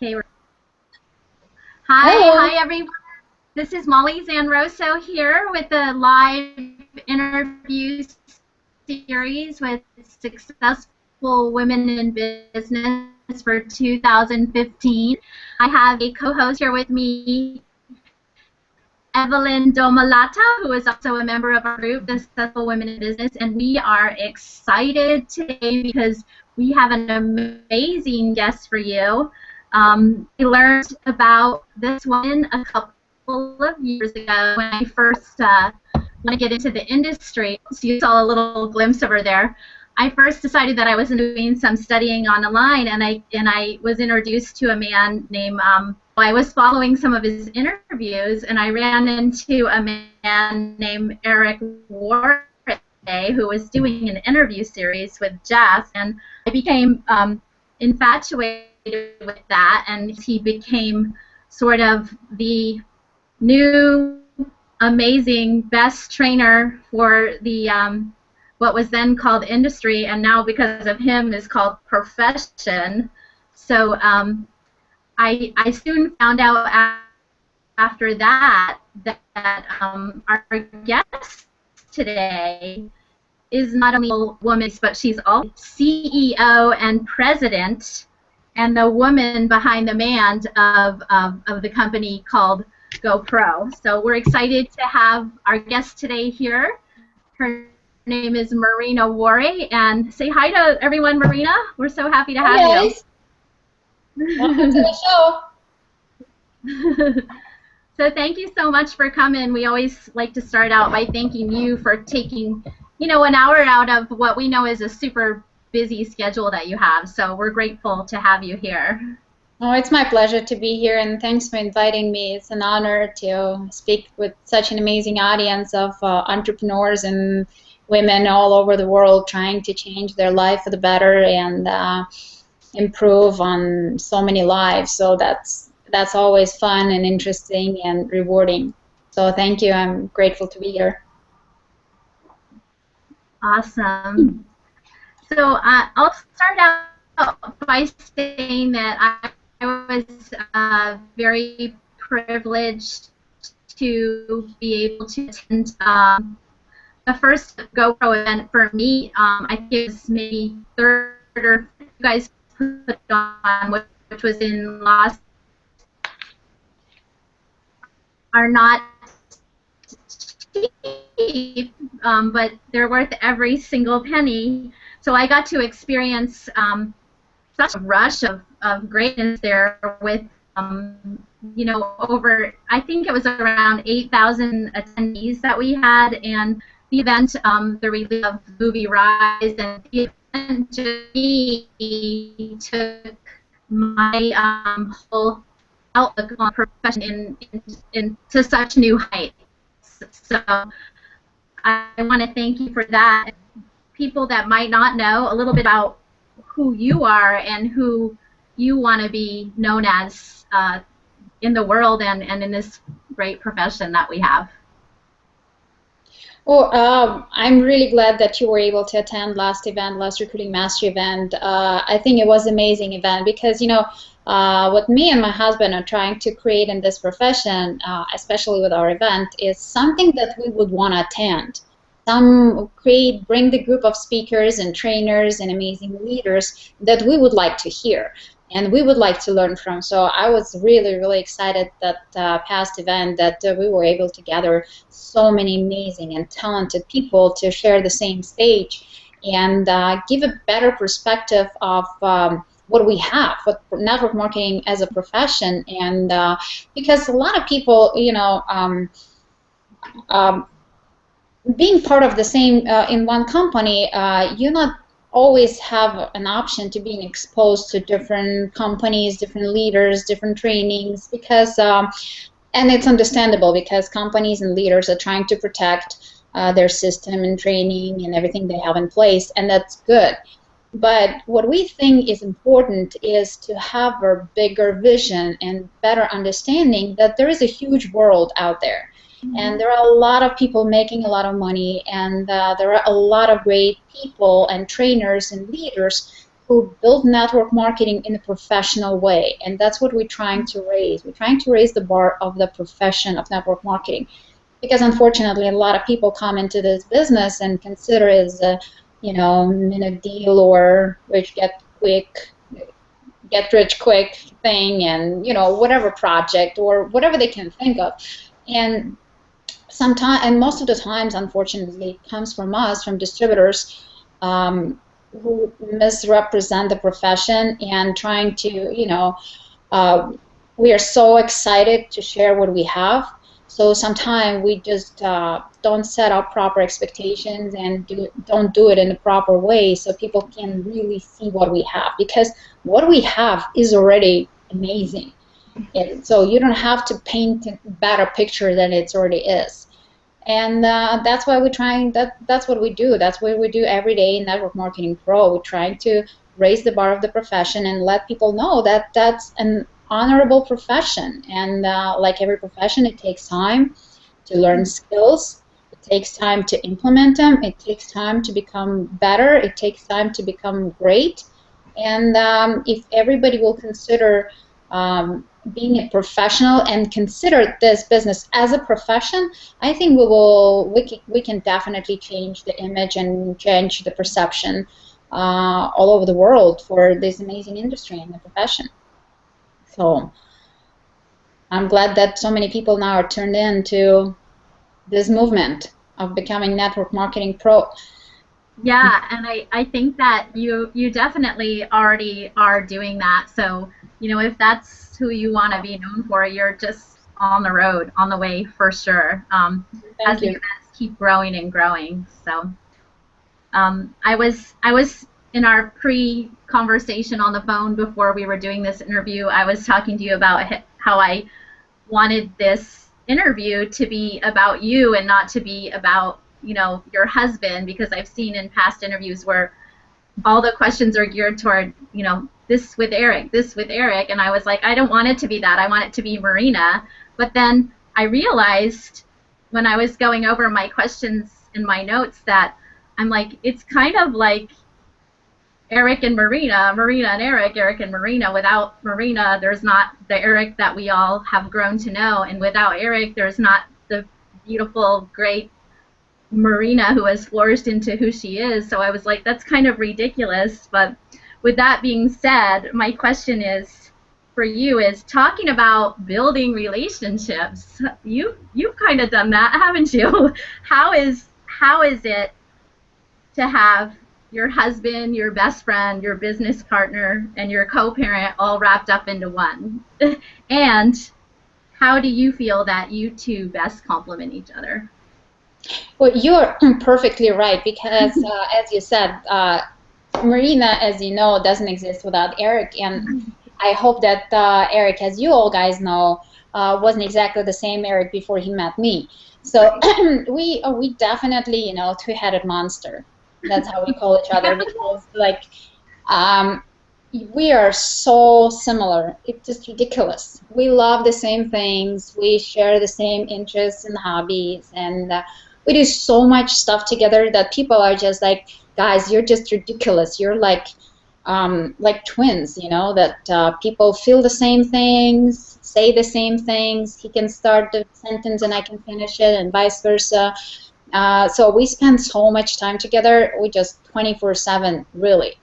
Okay. Hi, Hello. hi everyone. This is Molly Zanrosso here with a live interview series with successful women in business for 2015. I have a co-host here with me, Evelyn Domanlata, who is also a member of our group, the Successful Women in Business, and we are excited today because we have an amazing guest for you. I learned about this woman a couple of years ago when I first want to get into the industry. So you saw a little glimpse of her there. I first decided that I was doing some studying online, and I was introduced to a man named. I was following some of his interviews, and I ran into a man named Marina Worre, who was doing an interview series with Jess, and I became infatuated with that, and he became sort of the new amazing best trainer for the what was then called industry, and now because of him is called profession. So I soon found out after that our guest today is not only a woman, but she's also CEO and president and the woman behind the man of the company called GoPro. So we're excited to have our guest today here. Her name is Marina Worre, and say hi to everyone, Marina. We're so happy to Hi have guys. Welcome to you. the show. So thank you so much for coming. We always like to start out by thanking you for taking, an hour out of what we know is a super busy schedule that you have. So we're grateful to have you here. Oh, it's my pleasure to be here, and thanks for inviting me. It's an honor to speak with such an amazing audience of entrepreneurs and women all over the world trying to change their life for the better and improve on so many lives. So that's always fun and interesting and rewarding. So thank you. I'm grateful to be here. Awesome. So I'll start out by saying that I was very privileged to be able to attend the first GoPro event for me. I think it was maybe third or you guys put on, which was in Los. Are not cheap, but they're worth every single penny. So I got to experience such a rush of greatness there with, over, I think it was around 8,000 attendees that we had, and the event, the release of the movie Rise, and the event to me took my whole outlook on profession into such new heights. So I want to thank you for that. People that might not know a little bit about who you are and who you want to be known as in the world and in this great profession that we have. Well, I'm really glad that you were able to attend last Recruiting Mastery event. I think it was an amazing event because, what me and my husband are trying to create in this profession, especially with our event, is something that we would want to attend. Bring the group of speakers and trainers and amazing leaders that we would like to hear and we would like to learn from. So I was really, really excited that past event that we were able to gather so many amazing and talented people to share the same stage and give a better perspective of what we have, what network marketing as a profession. And because a lot of people, being part of the same in one company, you not always have an option to being exposed to different companies, different leaders, different trainings, because and it's understandable because companies and leaders are trying to protect their system and training and everything they have in place, and that's good. But what we think is important is to have a bigger vision and better understanding that there is a huge world out there. And there are a lot of people making a lot of money, and there are a lot of great people and trainers and leaders who build network marketing in a professional way, and that's what we're trying to raise. We're trying to raise the bar of the profession of network marketing, because unfortunately a lot of people come into this business and consider it as a, you know, deal or get rich quick thing, and, you know, whatever project or whatever they can think of. And sometimes, and most of the times, unfortunately, it comes from us, from distributors, who misrepresent the profession and trying to, you know, we are so excited to share what we have. So sometimes we just don't set up proper expectations and don't do it in the proper way, so people can really see what we have, because what we have is already amazing. And so you don't have to paint a better picture than it already is. And that's why we're trying, that's what we do. That's what we do every day in Network Marketing Pro. We're trying to raise the bar of the profession and let people know that that's an honorable profession. And like every profession, it takes time to learn skills. It takes time to implement them. It takes time to become better. It takes time to become great. And if everybody will consider being a professional and consider this business as a profession, I think we can definitely change the image and change the perception all over the world for this amazing industry and the profession. So I'm glad that so many people now are turned into this movement of becoming network marketing pro. Yeah, and I think that you definitely already are doing that. So, you know, if that's who you want to be known for, you're just on the road, on the way for sure. As the events keep growing and growing. So, I was in our pre-conversation on the phone before we were doing this interview. I was talking to you about how I wanted this interview to be about you and not to be about, you know, your husband, because I've seen in past interviews where all the questions are geared toward, you know, this with Eric, and I was like, I don't want it to be that. I want it to be Marina. But then I realized when I was going over my questions in my notes that I'm like, it's kind of like Eric and Marina, Marina and Eric, Eric and Marina. Without Marina, there's not the Eric that we all have grown to know, and without Eric, there's not the beautiful, great Marina who has flourished into who she is. So I was like, that's kind of ridiculous. But with that being said, my question is for you is talking about building relationships. You've kind of done that, haven't you? How is it to have your husband, your best friend, your business partner, and your co-parent all wrapped up into one? And how do you feel that you two best complement each other? Well, you're perfectly right, because as you said, Marina, as you know, doesn't exist without Eric, and I hope that Eric, as you all guys know, wasn't exactly the same Eric before he met me. So we definitely, you know, two-headed monster. That's how we call each other, because like we are so similar. It's just ridiculous. We love the same things. We share the same interests and hobbies, and we do so much stuff together that people are just like, guys, you're just ridiculous. You're like twins, you know, that people feel the same things, say the same things. He can start the sentence and I can finish it, and vice versa. So we spend so much time together. We just 24/7, really.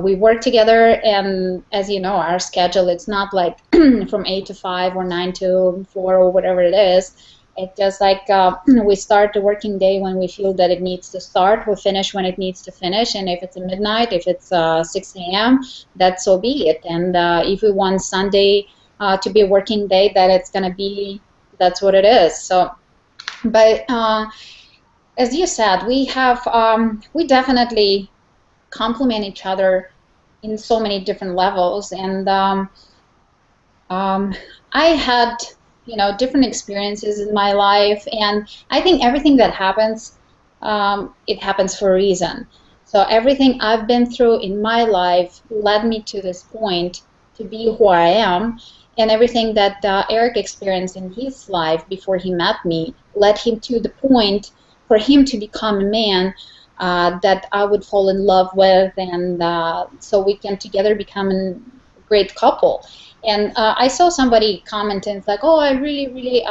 We work together, and as you know, our schedule, it's not like from 8 to 5 or 9 to 4 or whatever it is. It's just like we start the working day when we feel that it needs to start. We finish when it needs to finish, and if it's midnight, if it's 6 a.m., that's so be it. And if we want Sunday to be a working day, that it's going to be, that's what it is. So, but as you said, we definitely complement each other in so many different levels, and I had, you know, different experiences in my life, and I think everything that happens, it happens for a reason. So everything I've been through in my life led me to this point to be who I am, and everything that Eric experienced in his life before he met me led him to the point for him to become a man that I would fall in love with, and so we can together become a great couple. And I saw somebody commenting, it's like, oh, I really, really,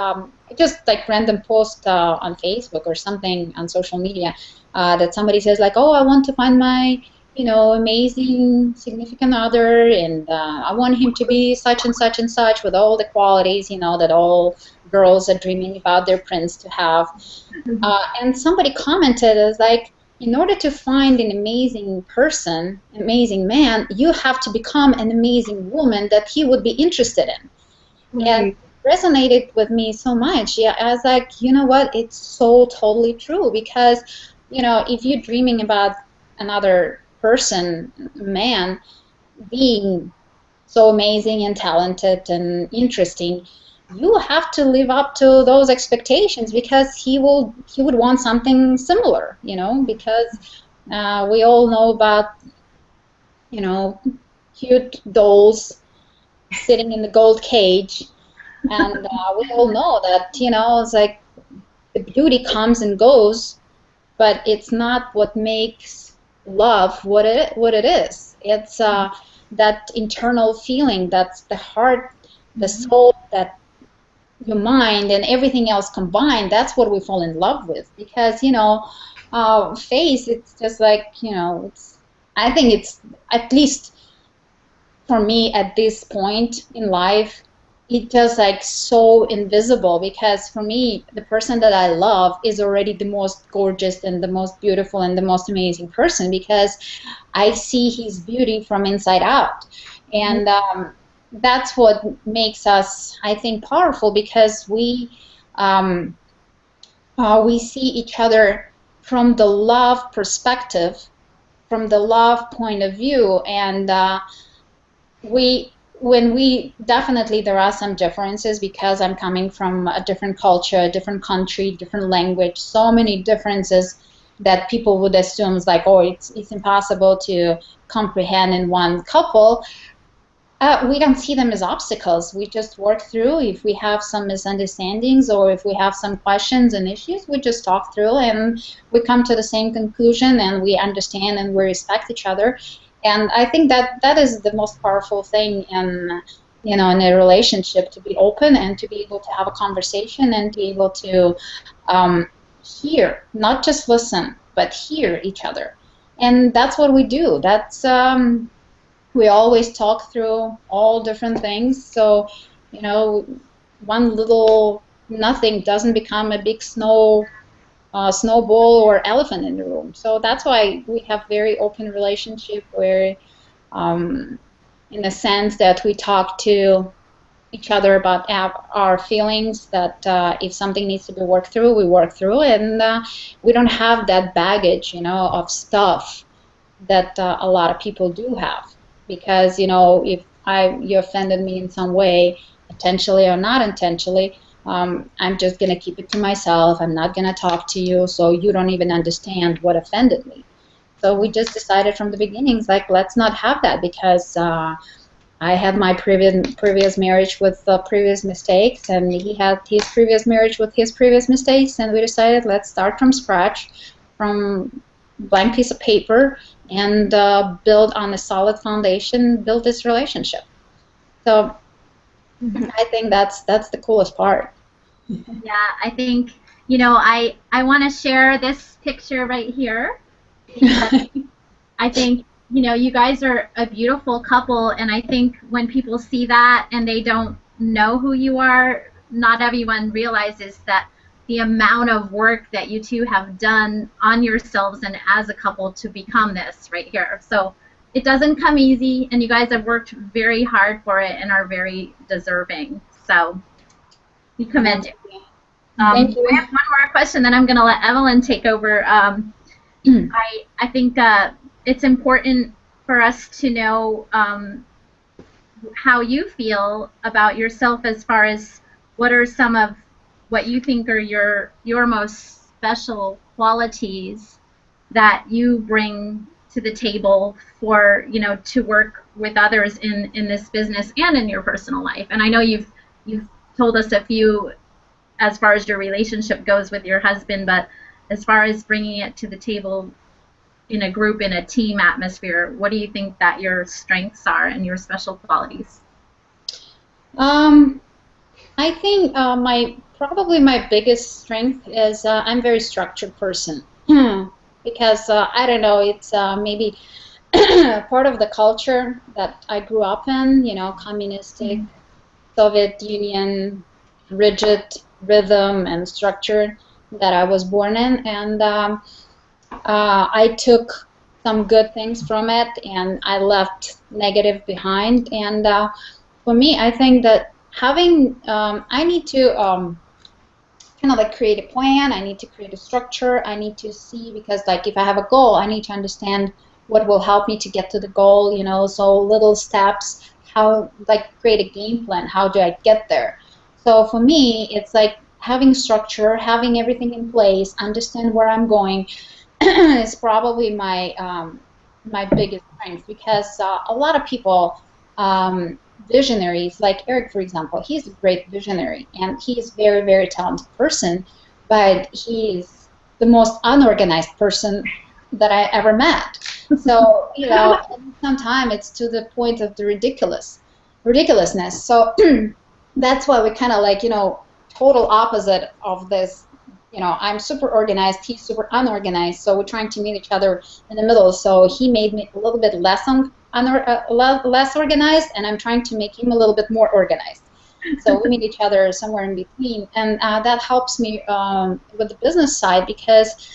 just like random post on Facebook or something on social media, that somebody says like, oh, I want to find my, amazing significant other, and I want him to be such and such and such with all the qualities, that all girls are dreaming about their prince to have. And somebody commented as like, in order to find an amazing person, amazing man, you have to become an amazing woman that he would be interested in. Right. And it resonated with me so much. Yeah, I was like, you know what? It's so totally true, because, if you're dreaming about another person, man, being so amazing and talented and interesting, you have to live up to those expectations, because he would want something similar, because we all know about, cute dolls sitting in the gold cage, and we all know that, it's like the beauty comes and goes, but it's not what makes love what it is. It's that internal feeling, that's the heart, the soul, that your mind and everything else combined, that's what we fall in love with. Because face, it's just like, I think it's, at least for me at this point in life, it's just like so invisible, because for me, the person that I love is already the most gorgeous and the most beautiful and the most amazing person, because I see his beauty from inside out. And that's what makes us, I think, powerful, because we see each other from the love perspective, from the love point of view. And when we definitely, there are some differences, because I'm coming from a different culture, a different country, different language, so many differences that people would assume is like, oh, it's impossible to comprehend in one couple. We don't see them as obstacles. We just work through. If we have some misunderstandings, or if we have some questions and issues, we just talk through, and we come to the same conclusion, and we understand and we respect each other. And I think that is the most powerful thing in a relationship, to be open and to be able to have a conversation and to be able to hear, not just listen, but hear each other. And that's what we do. That's we always talk through all different things. So, one little nothing doesn't become a big snowball or elephant in the room. So that's why we have very open relationship, where, in a sense that we talk to each other about our feelings, that if something needs to be worked through, we work through, and we don't have that baggage, of stuff that a lot of people do have. Because, if you offended me in some way, intentionally or not intentionally, I'm just going to keep it to myself. I'm not going to talk to you, so you don't even understand what offended me. So we just decided from the beginnings, like, let's not have that, because I had my previous marriage with previous mistakes, and he had his previous marriage with his previous mistakes, and we decided, let's start from scratch, from blank piece of paper, and build on a solid foundation, build this relationship. So I think that's the coolest part. Yeah, I think, I want to share this picture right here, because I think, you guys are a beautiful couple, and I think when people see that and they don't know who you are, not everyone realizes that the amount of work that you two have done on yourselves and as a couple to become this right here. So it doesn't come easy, and you guys have worked very hard for it and are very deserving. So we commend you. Thank you. I have one more question, then I'm going to let Evelyn take over. I think it's important for us to know how you feel about yourself, as far as what are some of what you think are your most special qualities that you bring to the table for, to work with others in this business and in your personal life. And I know you've told us a few as far as your relationship goes with your husband, but as far as bringing it to the table in a group, in a team atmosphere, what do you think that your strengths are and your special qualities? I think probably my biggest strength is I'm a very structured person. Because I don't know, it's maybe part of the culture that I grew up in, communistic, Soviet Union, rigid rhythm and structure that I was born in, and I took some good things from it, and I left negative behind. And for me, I think that I need to kind of like create a plan. I need to create a structure. I need to see, because like if I have a goal, I need to understand what will help me to get to the goal. So little steps. How like create a game plan. How do I get there? So for me, it's like having structure, having everything in place, understand where I'm going is probably my biggest strength, because a lot of people, visionaries like Eric, for example, he's a great visionary and he's a very, very talented person, but he's the most unorganized person that I ever met. So, sometimes it's to the point of the ridiculousness. So that's why we kind of like, total opposite of this. I'm super organized, he's super unorganized, so we're trying to meet each other in the middle. So he made me a little bit less organized, and I'm trying to make him a little bit more organized. So we meet each other somewhere in between, and that helps me with the business side, because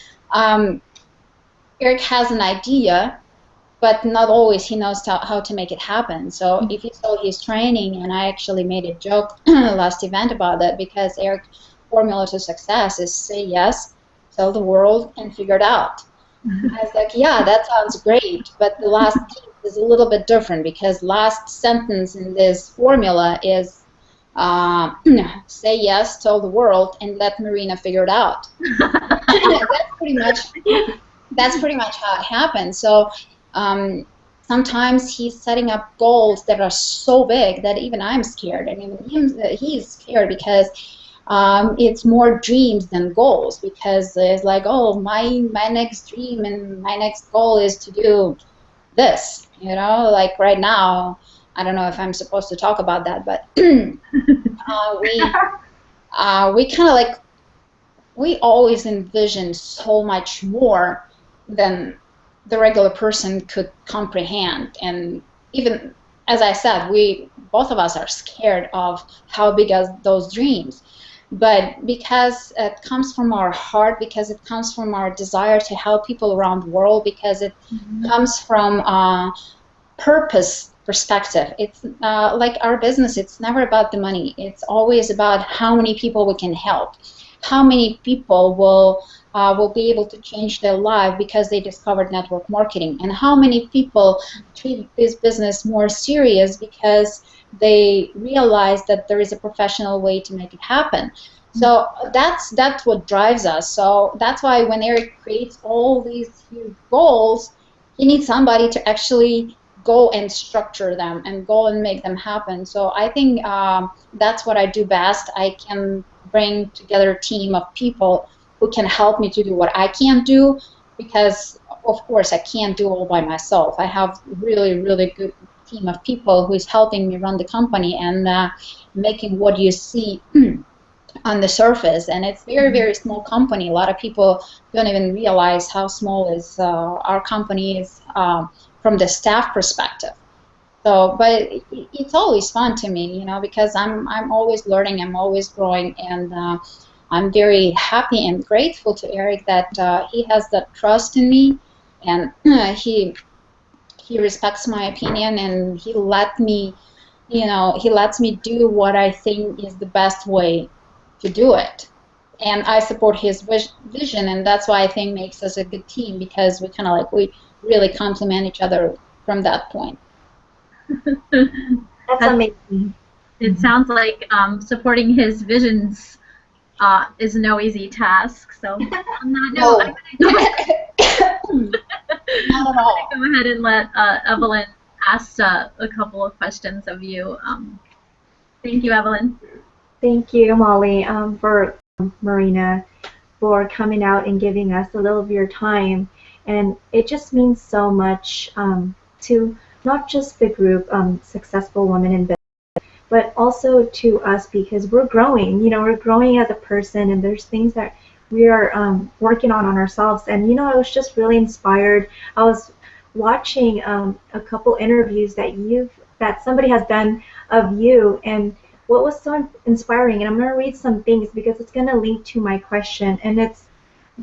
Eric has an idea, but not always he knows how to make it happen. So if you saw his training, and I actually made a joke last event about that, because Eric's formula to success is say yes, tell the world, and figure it out. I was like, yeah, that sounds great, but the last piece is a little bit different, because last sentence in this formula is say yes, tell the world, and let Marina figure it out. That's pretty much how it happens. So sometimes he's setting up goals that are so big that even I'm scared, and even he's scared, because it's more dreams than goals, because it's like, oh, my next dream and my next goal is to do this. Like right now, I don't know if I'm supposed to talk about that, but we kind of like, we always envision so much more than the regular person could comprehend. And even, as I said, both of us are scared of how big are those dreams. But because it comes from our heart, because it comes from our desire to help people around the world, because it comes from purpose perspective. It's like our business, it's never about the money. It's always about how many people we can help, how many people will be able to change their life because they discovered network marketing, and how many people treat this business more serious because they realize that there is a professional way to make it happen. So that's what drives us. So that's why when Eric creates all these huge goals, he needs somebody to actually go and structure them and go and make them happen. So I think that's what I do best. I can bring together a team of people who can help me to do what I can't do, because of course I can't do all by myself. I have really, really good team of people who is helping me run the company and making what you see on the surface. And it's very, very small company. A lot of people don't even realize how small is our company is from the staff perspective. So, but it's always fun to me, because I'm always learning, I'm always growing, and I'm very happy and grateful to Eric that he has that trust in me, and he respects my opinion, and he lets me do what I think is the best way to do it. And I support his vision, and that's why I think makes us a good team, because we really complement each other from that point. That's amazing. It sounds like supporting his visions is no easy task. So on that note, I'm going to go ahead and let Evelyn ask a couple of questions of you. Thank you, Evelyn. Thank you, Molly, for Marina, for coming out and giving us a little of your time. and it just means so much to not just the group Successful Women in Business, but also to us because we're growing. We're growing as a person, and there's things that we are working on ourselves. And I was just really inspired. I was watching a couple interviews that somebody has done of you, and what was so inspiring. And I'm going to read some things because it's going to link to my question, and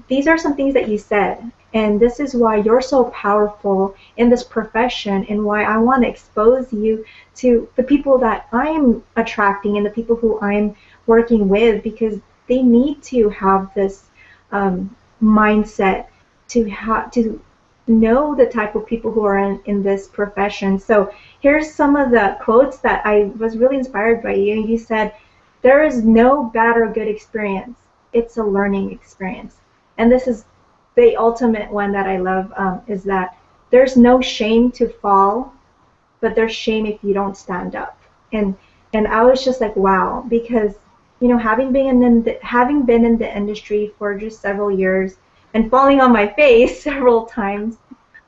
these are some things that you said, and this is why you're so powerful in this profession, and why I want to expose you to the people that I'm attracting and the people who I'm working with, because they need to have this mindset to know the type of people who are in this profession. So here's some of the quotes that I was really inspired by you. You said, "There is no bad or good experience. It's a learning experience." And this is the ultimate one that I love, is that there's no shame to fall, but there's shame if you don't stand up. And I was just like, wow, because having been in the industry for just several years and falling on my face several times,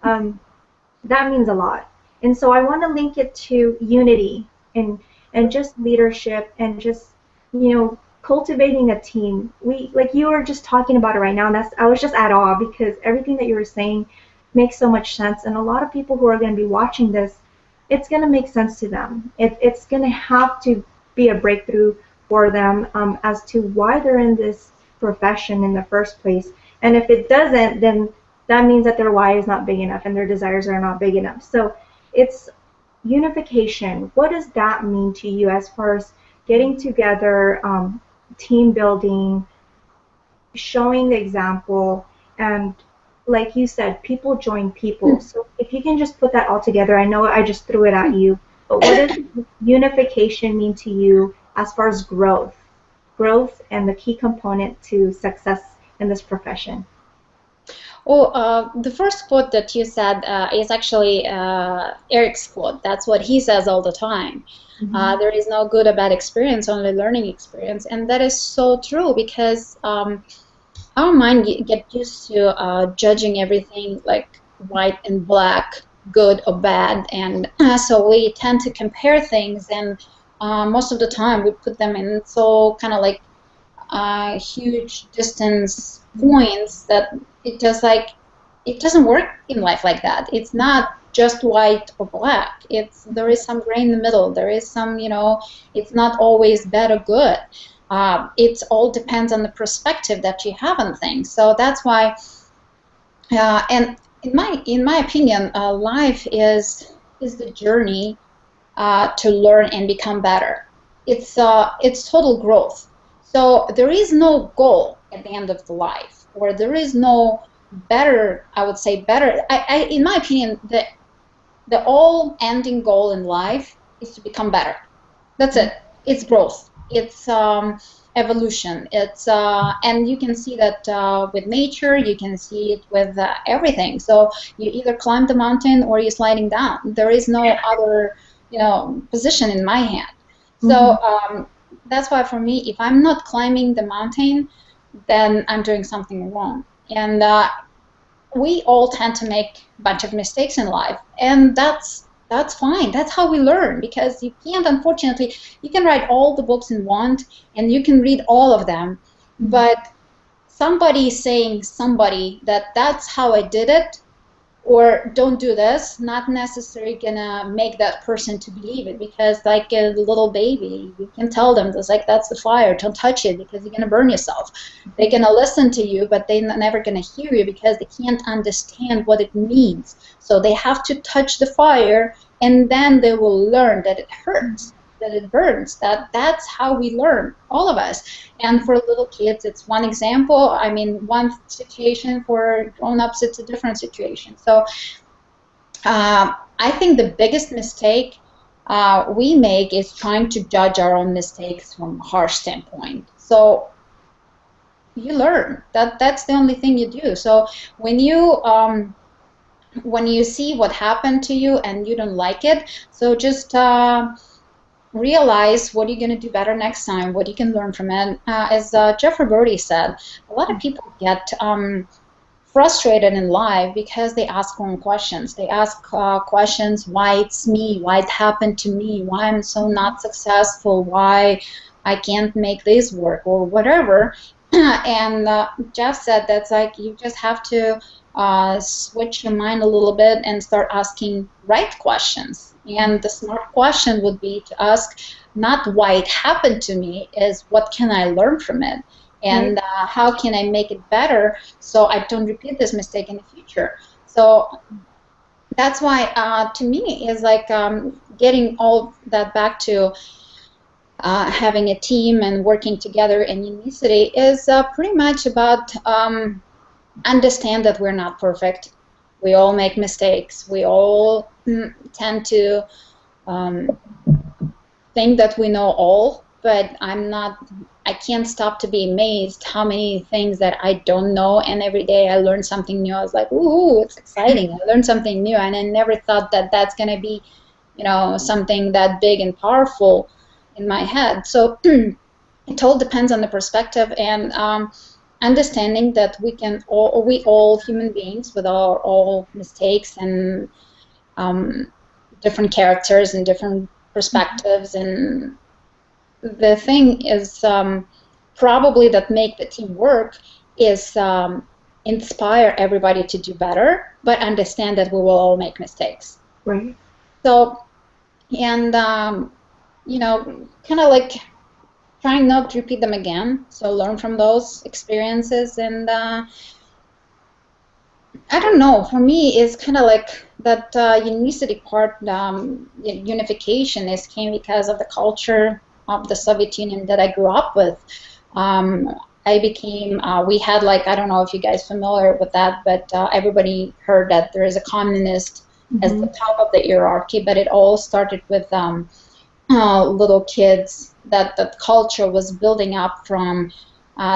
um, that means a lot. And so I want to link it to unity and just leadership and just cultivating a team. We like you were just talking about it right now, and I was just at awe because everything that you were saying makes so much sense. And a lot of people who are going to be watching this, it's going to make sense to them. It's going to have to be a breakthrough for them as to why they're in this profession in the first place. And if it doesn't, then that means that their why is not big enough and their desires are not big enough. So it's unification. What does that mean to you as far as getting together, team building, showing the example, and like you said, people join people. So if you can just put that all together, I know I just threw it at you, but what does unification mean to you as far as growth and the key component to success in this profession? Oh, the first quote that you said is actually Eric's quote. That's what he says all the time. There is no good or bad experience, only learning experience. And that is so true because our mind get used to judging everything like white and black, good or bad. And so we tend to compare things, and most of the time we put them in so kind of like huge distance points that it just like it doesn't work in life like that. It's not just white or black. There is some gray in the middle. There is some, it's not always bad or good. It all depends on the perspective that you have on things. So that's why, and in my opinion, life is the journey to learn and become better. It's total growth. So there is no goal at the end of the life, or there is no better. I would say better. In my opinion, the all ending goal in life is to become better. That's it. It's growth. It's evolution. It's and you can see that with nature. You can see it with everything. So you either climb the mountain or you're sliding down. There is no other position in my hand. So that's why for me, if I'm not climbing the mountain, then I'm doing something wrong. And we all tend to make a bunch of mistakes in life, and that's fine. That's how we learn, because you can't, unfortunately, you can write all the books you want and you can read all of them, but somebody saying that's how I did it, or don't do this, not necessarily gonna make that person to believe it, because like a little baby, you can tell them that's the fire, don't touch it because you're gonna burn yourself. They're gonna listen to you, but they're never gonna hear you because they can't understand what it means. So they have to touch the fire, and then they will learn that it hurts, that it burns. That's how we learn, all of us. And for little kids, it's one example. I mean, one situation. For grown-ups, it's a different situation. So I think the biggest mistake we make is trying to judge our own mistakes from a harsh standpoint. So you learn. That's the only thing you do. So when you see what happened to you and you don't like it, so just realize what you're going to do better next time, what you can learn from it. As Jeffrey Brody said, a lot of people get frustrated in life because they ask wrong questions. They ask questions, why it's me, why it happened to me, why I'm so not successful, why I can't make this work, or whatever. And Jeff said that's like you just have to switch your mind a little bit and start asking right questions. And the smart question would be to ask not why it happened to me, is what can I learn from it? And how can I make it better so I don't repeat this mistake in the future? So that's why, to me, is like getting all that back to having a team and working together in unicity is pretty much about understand that we're not perfect. We all make mistakes. We all tend to think that we know all, but I can't stop to be amazed how many things that I don't know, and every day I learn something new. I was like, ooh, it's exciting. I learned something new, and I never thought that that's going to be, something that big and powerful in my head. So it all depends on the perspective and understanding that we all human beings with our all mistakes and different characters and different perspectives. And the thing is probably that make the team work is inspire everybody to do better, but understand that we will all make mistakes. Right. So, and kind of like trying not to repeat them again. So learn from those experiences. And I don't know, for me, it's kind of like that unicity part, unification came because of the culture of the Soviet Union that I grew up with. We had like, I don't know if you guys are familiar with that, but everybody heard that there is a communist as the top of the hierarchy, but it all started with little kids that the culture was building up from,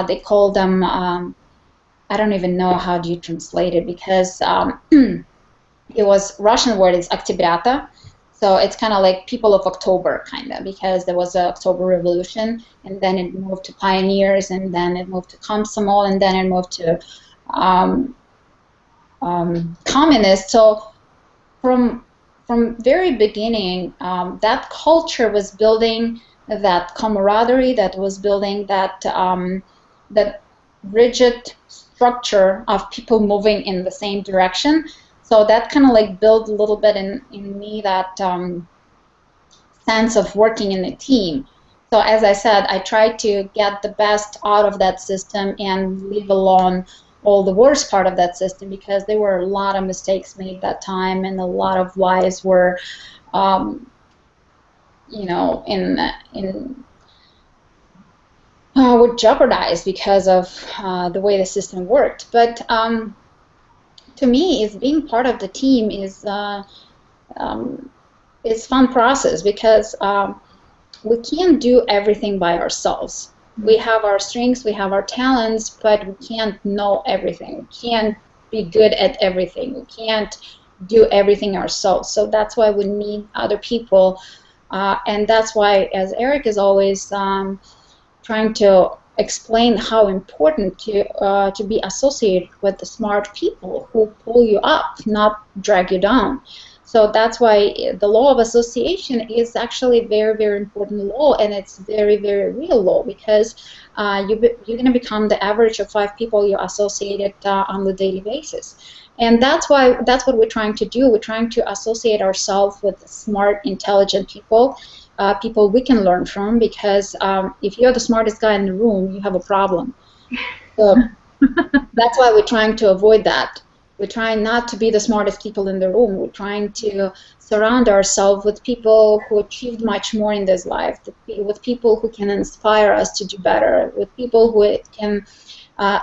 they called them, I don't even know how do you translate it, because it was Russian word is Oktyabrata. So it's kind of like people of October, kind of, because there was an October Revolution, and then it moved to pioneers, and then it moved to Komsomol, and then it moved to communists. So from very beginning, that culture was building that camaraderie, that was building that that rigid structure of people moving in the same direction. So that kind of like built a little bit in me that sense of working in a team. So as I said, I tried to get the best out of that system and leave alone all the worst part of that system, because there were a lot of mistakes made that time, and a lot of lives were, would jeopardize because of the way the system worked. But to me, is being part of the team is fun process, because we can't do everything by ourselves. We have our strengths, we have our talents, but we can't know everything. We can't be good at everything. We can't do everything ourselves. So that's why we need other people, and that's why, as Eric is always trying to explain how important to be associated with the smart people who pull you up, not drag you down. So that's why the law of association is actually a very, very important law, and it's very, very real law, because you're going to become the average of 5 people you associated on the daily basis. And that's what we're trying to do. We're trying to associate ourselves with smart, intelligent people, people we can learn from, because if you're the smartest guy in the room, you have a problem. So that's why we're trying to avoid that. We're trying not to be the smartest people in the room. We're trying to surround ourselves with people who achieved much more in this life, with people who can inspire us to do better, with people who can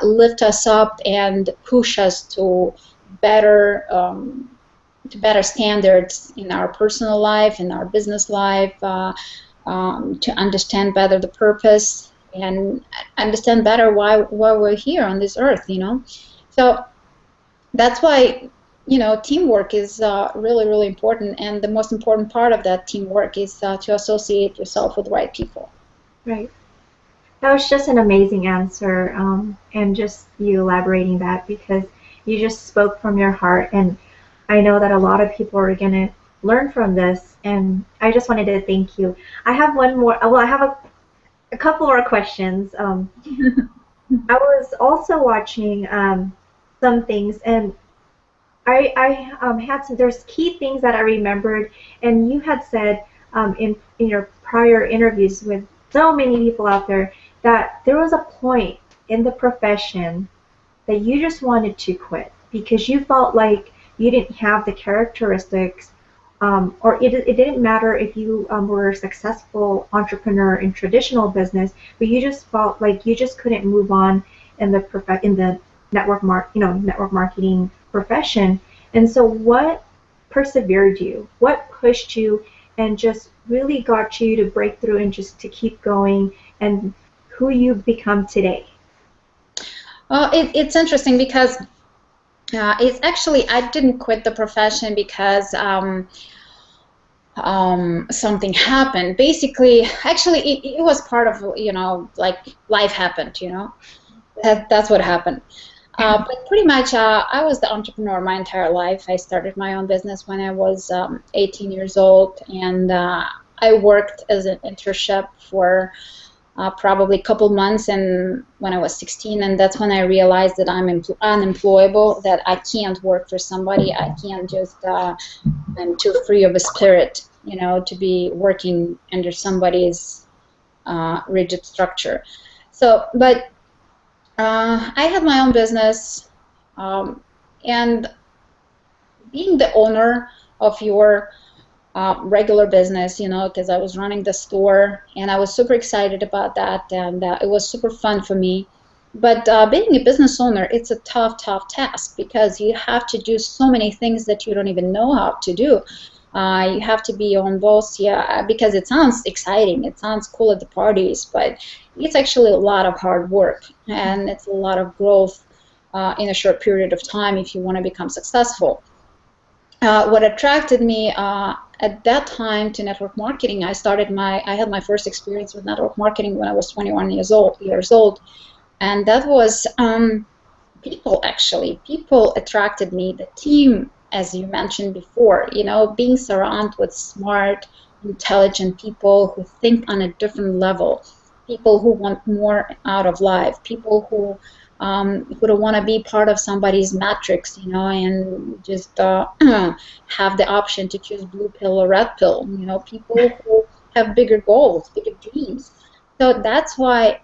lift us up and push us to better standards in our personal life, in our business life, to understand better the purpose and understand better why we're here on this earth, So that's why, teamwork is really, really important, and the most important part of that teamwork is to associate yourself with the right people. Right. That was just an amazing answer, and just you elaborating that, because you just spoke from your heart, and I know that a lot of people are going to learn from this, and I just wanted to thank you. I have one more, well, I have a couple more questions. I was also watching some things, and I had some, there's key things that I remembered, and you had said in your prior interviews with so many people out there that there was a point in the profession that you just wanted to quit because you felt like you didn't have the characteristics, or it didn't matter if you were a successful entrepreneur in traditional business, but you just felt like you just couldn't move on in the network marketing profession. And so, what persevered you? What pushed you, and just really got you to break through and just to keep going, and who you've become today? It's interesting because it's actually, I didn't quit the profession because something happened. Basically, actually, it was part of, like life happened, that's what happened. But pretty much, I was the entrepreneur my entire life. I started my own business when I was 18 years old, and I worked as an internship for probably a couple months, and when I was 16, and that's when I realized that I'm unemployable, that I can't work for somebody. I can't just, I'm too free of a spirit, to be working under somebody's rigid structure. So, but I had my own business, and being the owner of your regular business, because I was running the store, and I was super excited about that, and it was super fun for me. But being a business owner, it's a tough task because you have to do so many things that you don't even know how to do. You have to be your own boss, because it sounds exciting, it sounds cool at the parties, but it's actually a lot of hard work, and it's a lot of growth in a short period of time if you want to become successful. What attracted me at that time to network marketing, I had my first experience with network marketing when I was 21 years old, and that was people. Actually, people attracted me. The team, as you mentioned before, being surrounded with smart, intelligent people who think on a different level, people who want more out of life, people who don't want to be part of somebody's matrix, and just have the option to choose blue pill or red pill. People who have bigger goals, bigger dreams. So that's why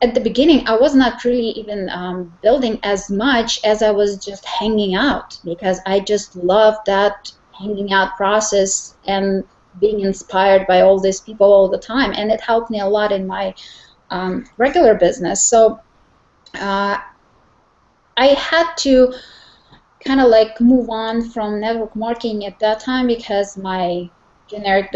at the beginning I was not really even building as much as I was just hanging out, because I just loved that hanging out process and being inspired by all these people all the time, and it helped me a lot in my regular business. So I had to kind of like move on from network marketing at that time because my general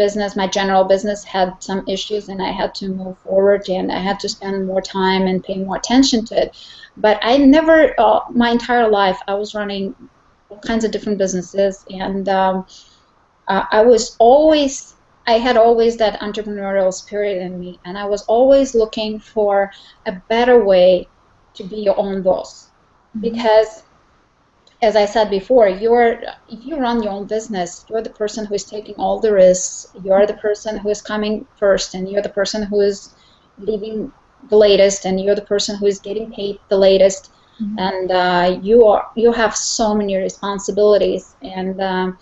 business had some issues, and I had to move forward, and I had to spend more time and pay more attention to it. But I never, my entire life, I was running all kinds of different businesses, and I had always that entrepreneurial spirit in me, and I was always looking for a better way to be your own boss. Because, as I said before, if you run your own business, you're the person who is taking all the risks, you're the person who is coming first, and you're the person who is leaving the latest, and you're the person who is getting paid the latest, and you have so many responsibilities, and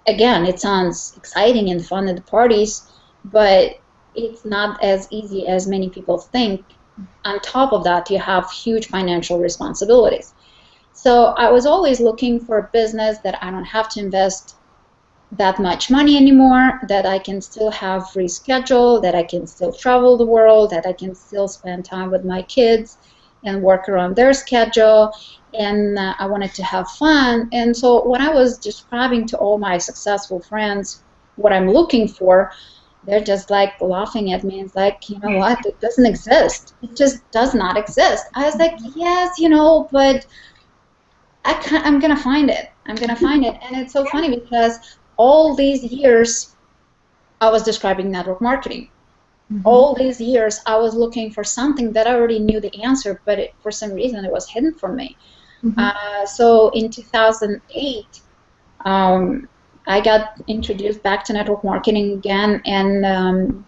again, it sounds exciting and fun at the parties, but it's not as easy as many people think. On top of that, you have huge financial responsibilities. So I was always looking for a business that I don't have to invest that much money anymore, that I can still have free schedule, that I can still travel the world, that I can still spend time with my kids and work around their schedule, and I wanted to have fun. And so when I was describing to all my successful friends what I'm looking for, they're just like laughing at me. It's like, you know what, it doesn't exist. It just does not exist. I was like, yes, but I'm gonna find it. I'm gonna find it. And it's so funny because all these years I was describing network marketing. All these years I was looking for something that I already knew the answer, but for some reason it was hidden from me. So in 2008, I got introduced back to network marketing again, and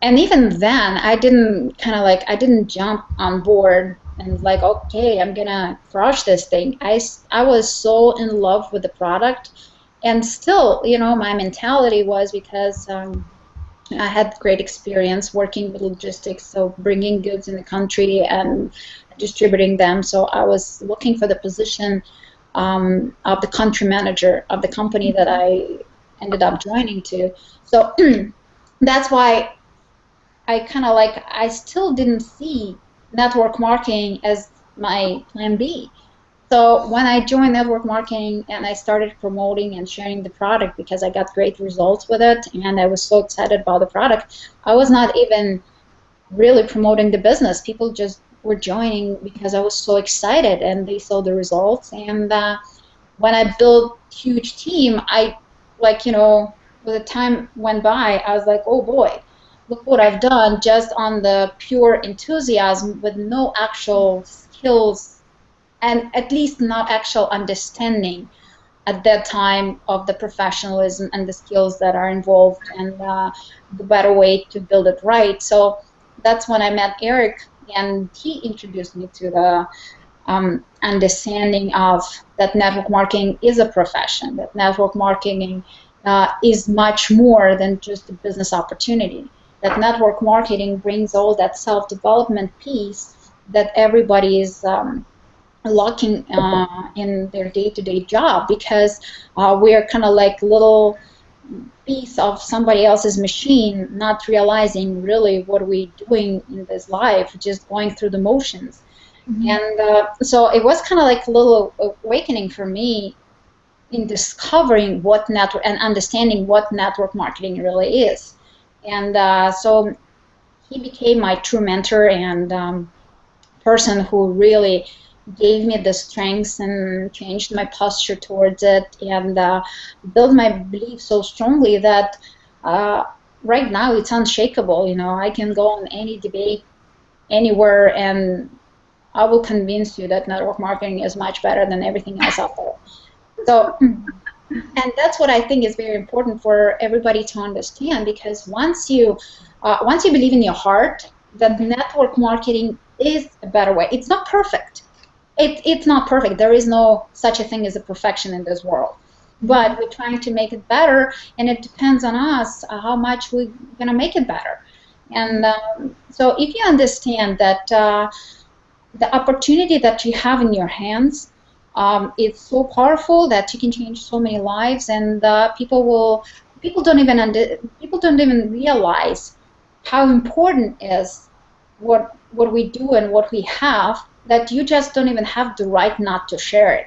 even then, I didn't I didn't jump on board and like, okay, I'm gonna crush this thing. I was so in love with the product, and still, my mentality was because I had great experience working with logistics, so bringing goods in the country and distributing them. So I was looking for the position of the country manager of the company that I ended up joining to. So that's why I still didn't see network marketing as my plan B. So when I joined network marketing and I started promoting and sharing the product because I got great results with it and I was so excited about the product, I was not even really promoting the business. People just were joining because I was so excited and they saw the results. And when I built huge team, with the time went by, I was like, oh boy, look what I've done just on the pure enthusiasm with no actual skills and at least not actual understanding at that time of the professionalism and the skills that are involved and the better way to build it right. So that's when I met Eric, and he introduced me to the understanding of that network marketing is a profession, that network marketing is much more than just a business opportunity, that network marketing brings all that self-development piece that everybody is lacking in their day-to-day job, because we're kind of like little piece of somebody else's machine, not realizing really what we're doing in this life, just going through the motions. And so it was kind of like a little awakening for me in discovering what network and understanding what network marketing really is. And so he became my true mentor and person who really gave me the strengths and changed my posture towards it and built my belief so strongly that right now it's unshakable. I can go on any debate anywhere and I will convince you that network marketing is much better than everything else out there. So, and that's what I think is very important for everybody to understand, because once you believe in your heart that network marketing is a better way, it's not perfect. It's not perfect. There is no such a thing as a perfection in this world. But we're trying to make it better, and it depends on us how much we're going to make it better. And so if you understand that the opportunity that you have in your hands, it's so powerful that you can change so many lives, and people don't even realize how important is what we do and what we have, that you just don't even have the right not to share it.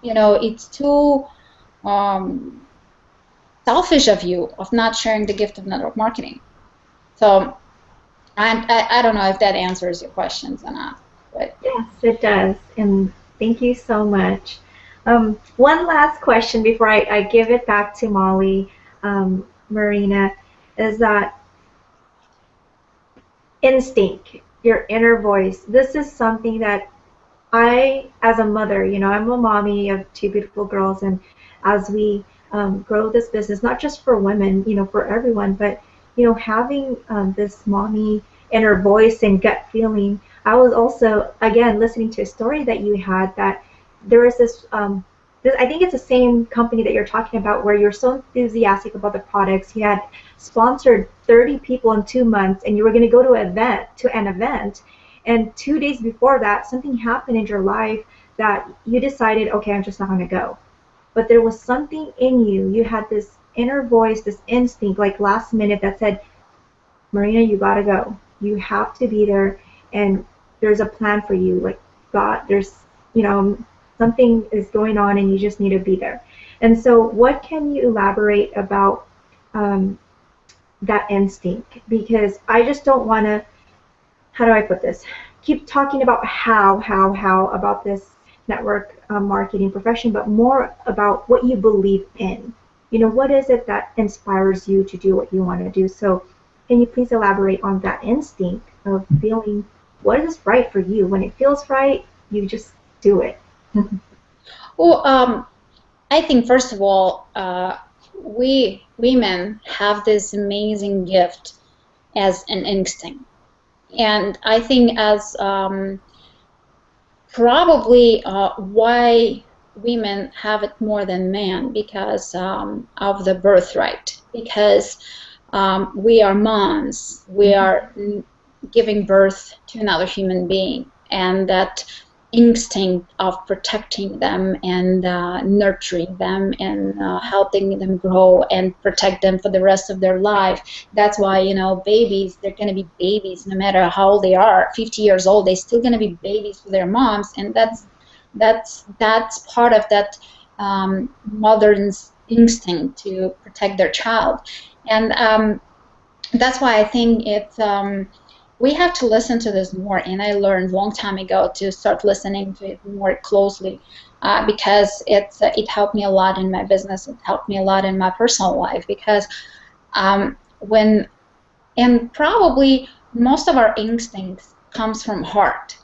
It's too selfish of you of not sharing the gift of network marketing. So I don't know if that answers your questions or not. But yes, it does. And thank you so much. One last question before I give it back to Molly, Marina, is that instinct, your inner voice. This is something that as a mother, I'm a mommy of two beautiful girls, and as we grow this business, not just for women, for everyone, but, having this mommy inner voice and gut feeling. I was also, again, listening to a story that you had that there was this, I think it's the same company that you're talking about, where you're so enthusiastic about the products. You had sponsored 30 people in 2 months, and you were going to go to an event, and 2 days before that, something happened in your life that you decided, okay, I'm just not going to go. But there was something in you. You had this inner voice, this instinct, like last minute, that said, Marina, you got to go. You have to be there, and there's a plan for you. Like, God, there's, something is going on, and you just need to be there. And so what can you elaborate about that instinct? Because I just don't want to, how do I put this, keep talking about how about this network marketing profession, but more about what you believe in. What is it that inspires you to do what you want to do? So can you please elaborate on that instinct of feeling what is right for you? When it feels right, you just do it. Well, I think first of all, we women have this amazing gift as an instinct, and I think as probably why women have it more than men because of the birthright. Because we are moms, we are giving birth to another human being, and that instinct of protecting them and nurturing them and helping them grow and protect them for the rest of their life. That's why, you know, babies, they're going to be babies no matter how old they are. 50 years old, they're still going to be babies for their moms, and that's part of that mother's instinct to protect their child. And that's why I think it's we have to listen to this more. And I learned a long time ago to start listening to it more closely because it helped me a lot in my business. It helped me a lot in my personal life because when and probably most of our instincts comes from heart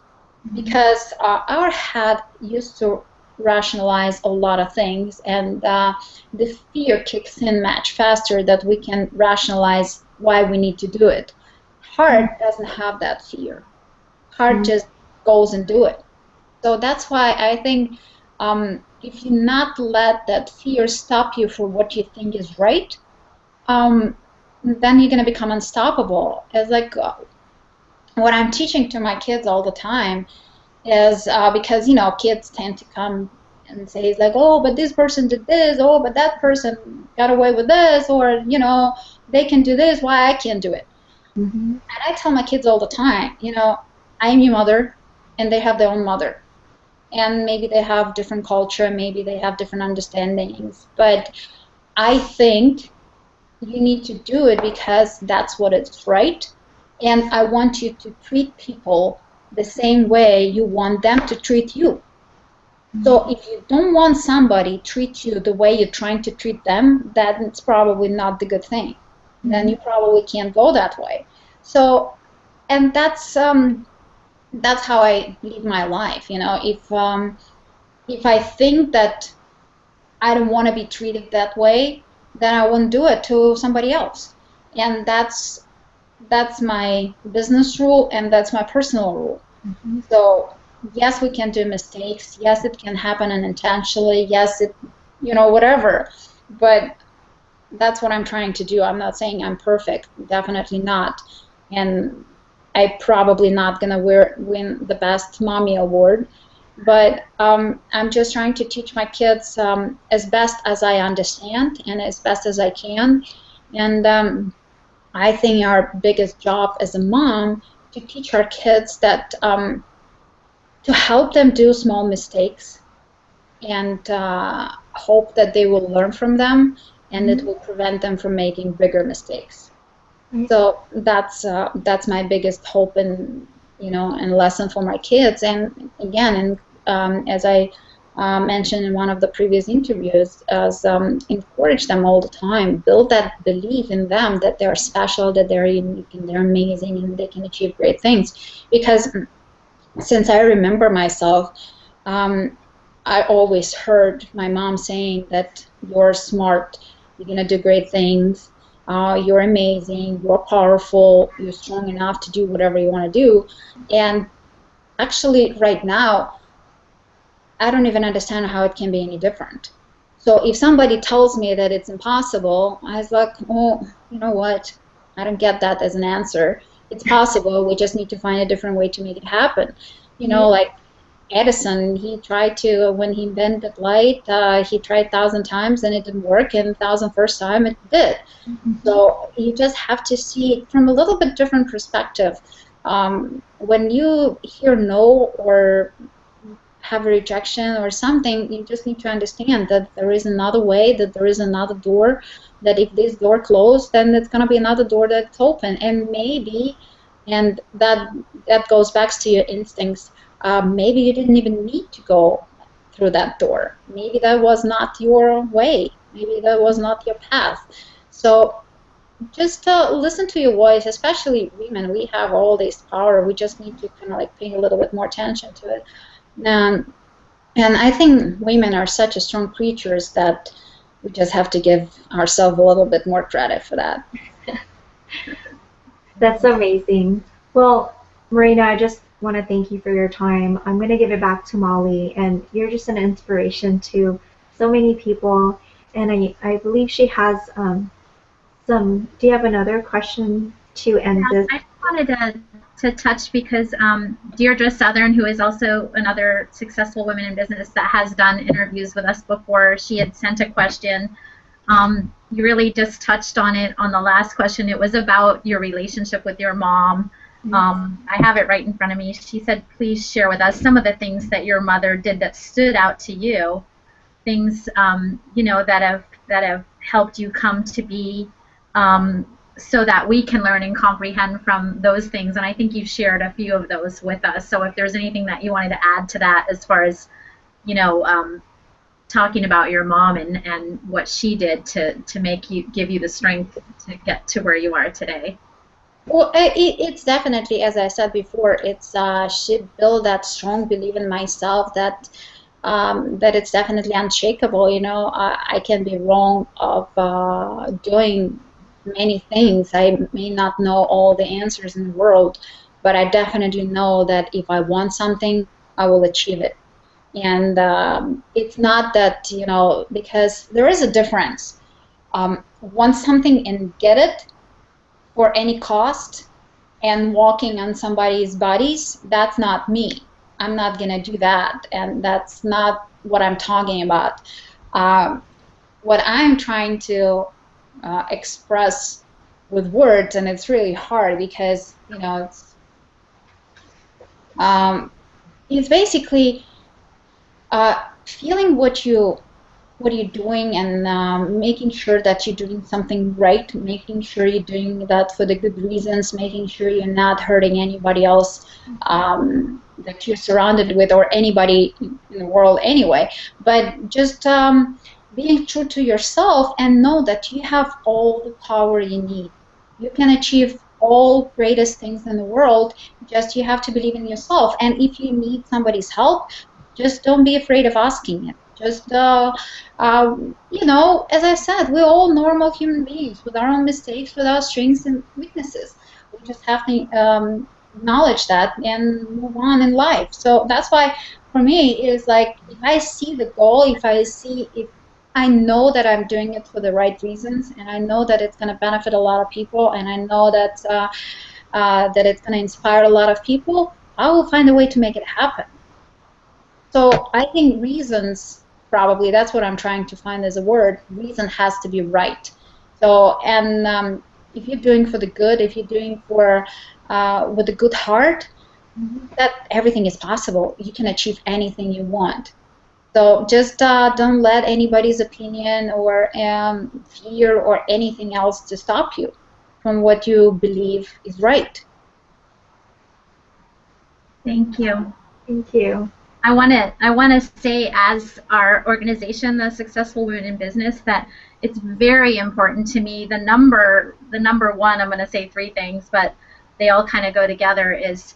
because our head used to rationalize a lot of things, and the fear kicks in much faster that we can rationalize why we need to do it. Heart doesn't have that fear. Heart just goes and do it. So that's why I think if you not let that fear stop you for what you think is right, then you're going to become unstoppable. It's like what I'm teaching to my kids all the time is because, you know, kids tend to come and say, like, oh, but this person did this, oh, but that person got away with this, or, you know, they can do this, why I can't do it? And I tell my kids all the time, you know, I am your mother, and they have their own mother. And maybe they have different culture, maybe they have different understandings, but I think you need to do it because that's what is right. And I want you to treat people the same way you want them to treat you. So if you don't want somebody to treat you the way you're trying to treat them, that's probably not the good thing. Then you probably can't go that way. So, and that's how I live my life. You know, if I think that I don't want to be treated that way, then I won't do it to somebody else. And that's my business rule, and that's my personal rule. So yes, we can do mistakes. Yes, it can happen unintentionally. Yes, it, you know, whatever. But that's what I'm trying to do. I'm not saying I'm perfect. Definitely not. And I probably not gonna win the best mommy award. But I'm just trying to teach my kids as best as I understand and as best as I can. And I think our biggest job as a mom to teach our kids that to help them do small mistakes and hope that they will learn from them and it will prevent them from making bigger mistakes. So that's my biggest hope and, you know, and lesson for my kids. And again, as I mentioned in one of the previous interviews, as encourage them all the time, build that belief in them that they're special, that they're unique, and they're amazing, and they can achieve great things. Because since I remember myself, I always heard my mom saying that you're smart, you're gonna do great things, you're amazing, you're powerful, you're strong enough to do whatever you want to do. And actually, right now, I don't even understand how it can be any different. So if somebody tells me that it's impossible, I was like, oh, you know what? I don't get that as an answer. It's possible. We just need to find a different way to make it happen. You know, like Edison, he tried to, when he invented light, he tried 1,000 times and it didn't work, and 1,001st time it did. So you just have to see it from a little bit different perspective. When you hear no or have a rejection or something, you just need to understand that there is another way, that there is another door, that if this door closed, then it's going to be another door that's open. And maybe, and that goes back to your instincts, maybe you didn't even need to go through that door. Maybe that was not your way. Maybe that was not your path. So just listen to your voice, especially women. We have all this power. We just need to kind of like pay a little bit more attention to it. And I think women are such a strong creatures that we just have to give ourselves a little bit more credit for that. That's amazing. Well, Marina, I just want to thank you for your time. I'm going to give it back to Molly, and you're just an inspiration to so many people. And I believe she has some. Do you have another question to end Yeah, this? I just wanted to touch because Deirdre Southern, who is also another successful woman in business that has done interviews with us before, she had sent a question. You really just touched on it on the last question. It was about your relationship with your mom. I have it right in front of me. She said, please share with us some of the things that your mother did that stood out to you, things you know, that have helped you come to be, so that we can learn and comprehend from those things. And I think you've shared a few of those with us. So if there's anything that you wanted to add to that as far as, you know, talking about your mom and what she did to make you, give you the strength to get to where you are today. Well, it's definitely, as I said before, it's she built that strong belief in myself that that it's definitely unshakable. You know, I can be wrong of doing many things. I may not know all the answers in the world, but I definitely know that if I want something, I will achieve it. And it's not that, you know, because there is a difference. Want something and get it for any cost and walking on somebody's bodies, that's not me. I'm not going to do that, and that's not what I'm talking about. What I'm trying to express with words, and it's really hard because, you know, it's basically feeling what you're doing and making sure that you're doing something right, making sure you're doing that for the good reasons, making sure you're not hurting anybody else that you're surrounded with or anybody in the world anyway. But just being true to yourself and know that you have all the power you need. You can achieve all greatest things in the world, just you have to believe in yourself. And if you need somebody's help, just don't be afraid of asking it. Just, you know, as I said, we're all normal human beings with our own mistakes, with our strengths and weaknesses. We just have to acknowledge that and move on in life. So that's why, for me, it is like if I see the goal, if I know that I'm doing it for the right reasons, and I know that it's going to benefit a lot of people, and I know that that it's going to inspire a lot of people, I will find a way to make it happen. So I think reasons, probably that's what I'm trying to find as a word. Reason has to be right. So, and if you're doing for the good, if you're doing for with a good heart, that everything is possible. You can achieve anything you want. So just don't let anybody's opinion or fear or anything else to stop you from what you believe is right. Thank you. Thank you. I want to say, as our organization, the Successful Women in Business, that it's very important to me. The number one, I'm going to say three things, but they all kind of go together, is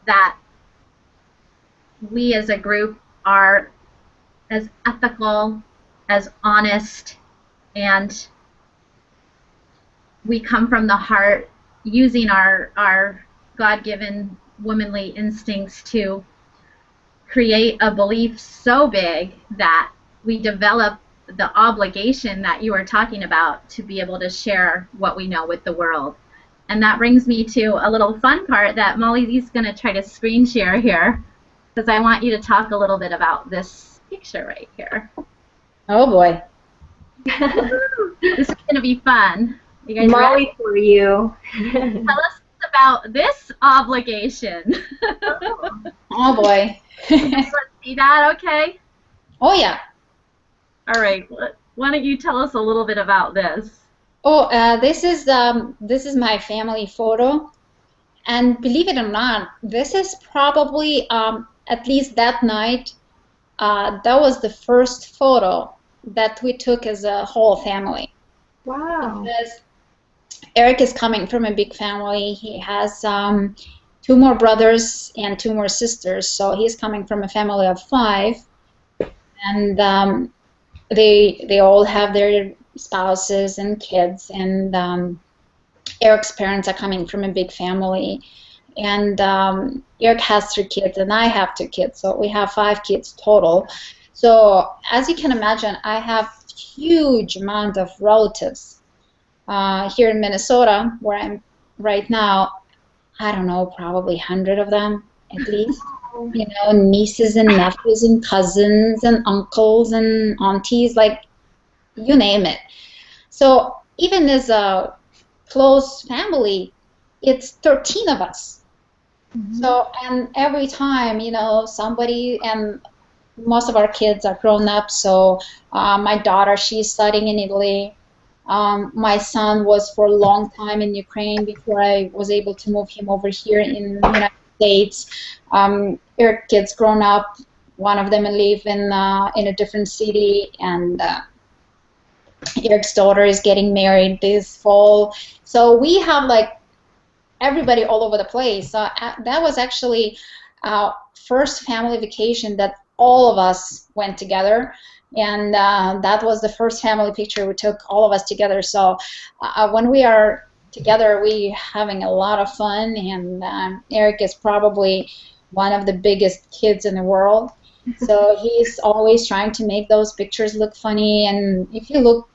that we as a group are as ethical, as honest, and we come from the heart, using our God-given womanly instincts to create a belief so big that we develop the obligation that you are talking about to be able to share what we know with the world. And that brings me to a little fun part that Molly's going to try to screen share here, because I want you to talk a little bit about this picture right here. Oh boy. This is going to be fun. You guys Molly ready? for you. Tell us about this obligation. Oh boy. Let's see that, okay? Oh yeah. All right. Why don't you tell us a little bit about this? Oh, this is my family photo, and believe it or not, this is probably at least that night. That was the first photo that we took as a whole family. Wow. Because Eric is coming from a big family. He has two more brothers and two more sisters. So he's coming from a family of five, and they all have their spouses and kids. And Eric's parents are coming from a big family. And Eric has three kids, and I have two kids, so we have five kids total. So as you can imagine, I have huge amount of relatives here in Minnesota, where I'm right now. I don't know, probably 100 of them at least. You know, nieces and nephews and cousins and uncles and aunties, like you name it. So even as a close family, it's 13 of us. So, and every time, you know, somebody, and most of our kids are grown up. So my daughter, she's studying in Italy. My son was for a long time in Ukraine before I was able to move him over here in the United States. Eric kids grown up. One of them live in a different city, and Eric's daughter is getting married this fall. So we have like everybody all over the place. So that was actually our first family vacation that all of us went together, and that was the first family picture we took, all of us together. So when we are together, we having a lot of fun, and Eric is probably one of the biggest kids in the world. So he's always trying to make those pictures look funny, and if you look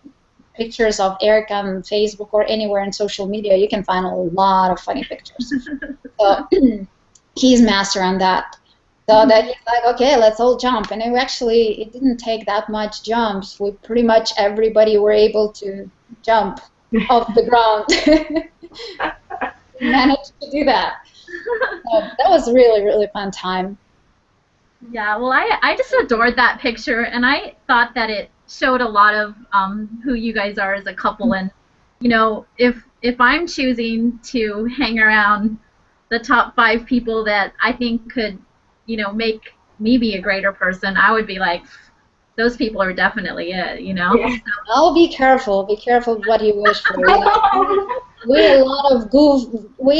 pictures of Eric on Facebook or anywhere in social media, you can find a lot of funny pictures. So he's master on that. So that he's like, okay, let's all jump. And it didn't take that much jumps. We pretty much everybody were able to jump off the ground. We managed to do that. So that was really, really fun time. Yeah, well, I just adored that picture, and I thought that it showed a lot of who you guys are as a couple. And you know, if I'm choosing to hang around the top 5 people that I think could, you know, make me be a greater person, I would be like, those people are definitely it, you know. Yeah. So, Oh, be careful what you wish for. You know? We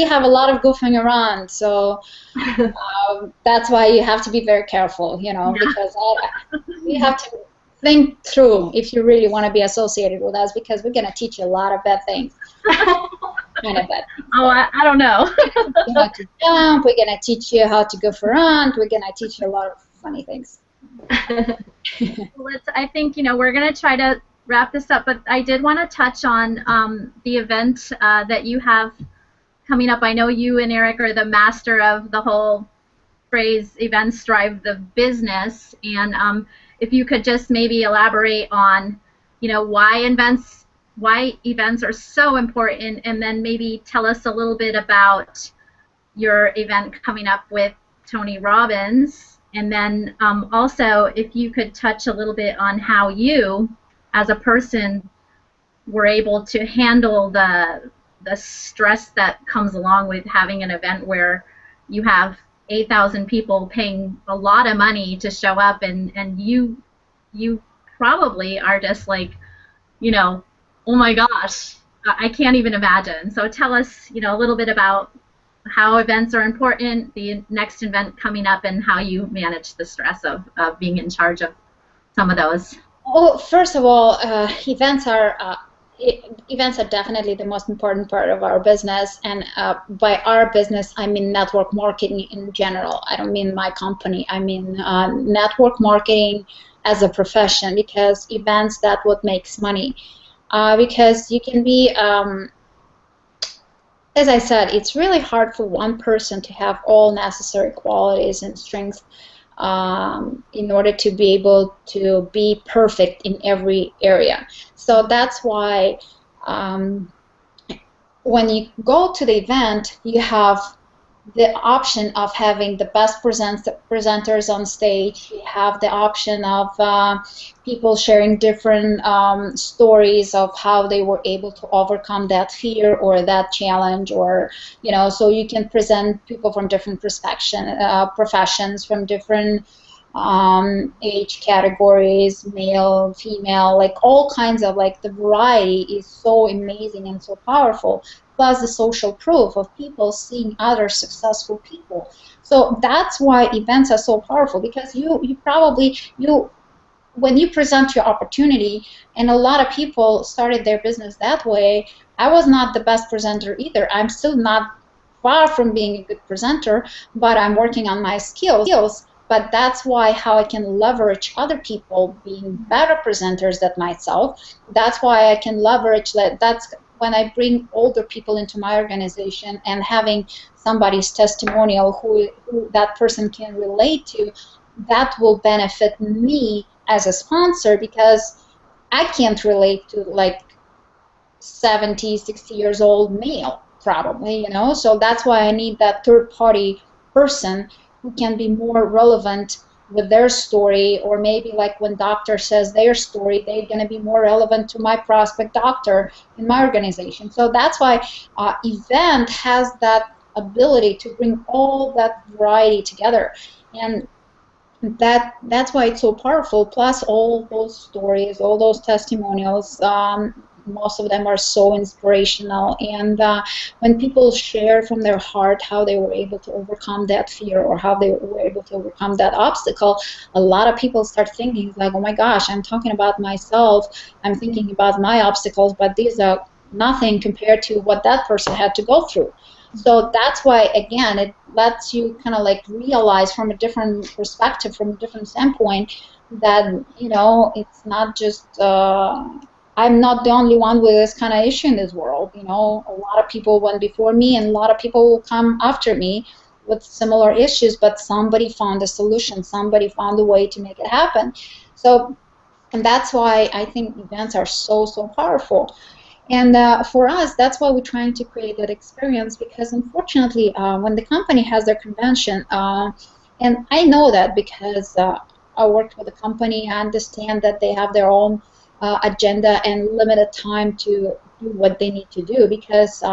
have a lot of goofing around, so that's why you have to be very careful, you know, because you have to think through if you really want to be associated with us, because we're going to teach you a lot of bad things. Kind of bad things. oh, I don't know. How to jump, we're going to teach you how to go for run, we're going to teach you a lot of funny things. I think, you know, we're going to try to wrap this up, but I did want to touch on the event that you have coming up. I know you and Eric are the master of the whole phrase, events drive the business, and if you could just maybe elaborate on, you know, why events are so important, and then maybe tell us a little bit about your event coming up with Tony Robbins, and then also if you could touch a little bit on how you, as a person, were able to handle the stress that comes along with having an event where you have 8,000 people paying a lot of money to show up, and you probably are just like, you know, oh my gosh, I can't even imagine. So tell us, you know, a little bit about how events are important, the next event coming up, and how you manage the stress of being in charge of some of those. Well, first of all, events are definitely the most important part of our business, and by our business, I mean network marketing in general. I don't mean my company. I mean network marketing as a profession, because events, that's what makes money. Because you can be, as I said, it's really hard for one person to have all necessary qualities and strengths in order to be able to be perfect in every area. So that's why when you go to the event, you have the option of having the best presenters on stage. You have the option of people sharing different stories of how they were able to overcome that fear or that challenge, or, you know, so you can present people from different professions, from different age categories, male, female, like all kinds of, like, the variety is so amazing and so powerful. plus the social proof of people seeing other successful people. So that's why events are so powerful, because you probably, when you present your opportunity, and a lot of people started their business that way. I was not the best presenter either. I'm still not far from being a good presenter, but I'm working on my skills. But that's why how I can leverage other people being better presenters than myself. That's why I can leverage that. That's when I bring older people into my organization, and having somebody's testimonial who that person can relate to, that will benefit me as a sponsor, because I can't relate to like 70, 60 years old male, probably, So that's why I need that third party person who can be more relevant with their story, or maybe like when doctor says their story, they're going to be more relevant to my prospect doctor in my organization. So that's why event has that ability to bring all that variety together. And that's why it's so powerful. Plus all those stories, all those testimonials, most of them are so inspirational. And when people share from their heart how they were able to overcome that fear, or how they were able to overcome that obstacle, a lot of people start thinking like, oh my gosh, I'm talking about myself, I'm thinking about my obstacles, but these are nothing compared to what that person had to go through. So that's why, again, it lets you kind of like realize from a different perspective, from a different standpoint, that, it's not just, I'm not the only one with this kind of issue in this world. A lot of people went before me, and a lot of people will come after me with similar issues, but somebody found a solution, somebody found a way to make it happen. So, and that's why I think events are so, so powerful. And for us, that's why we're trying to create that experience, because unfortunately, when the company has their convention, and I know that because I worked with the company, I understand that they have their own agenda and limited time to do what they need to do, because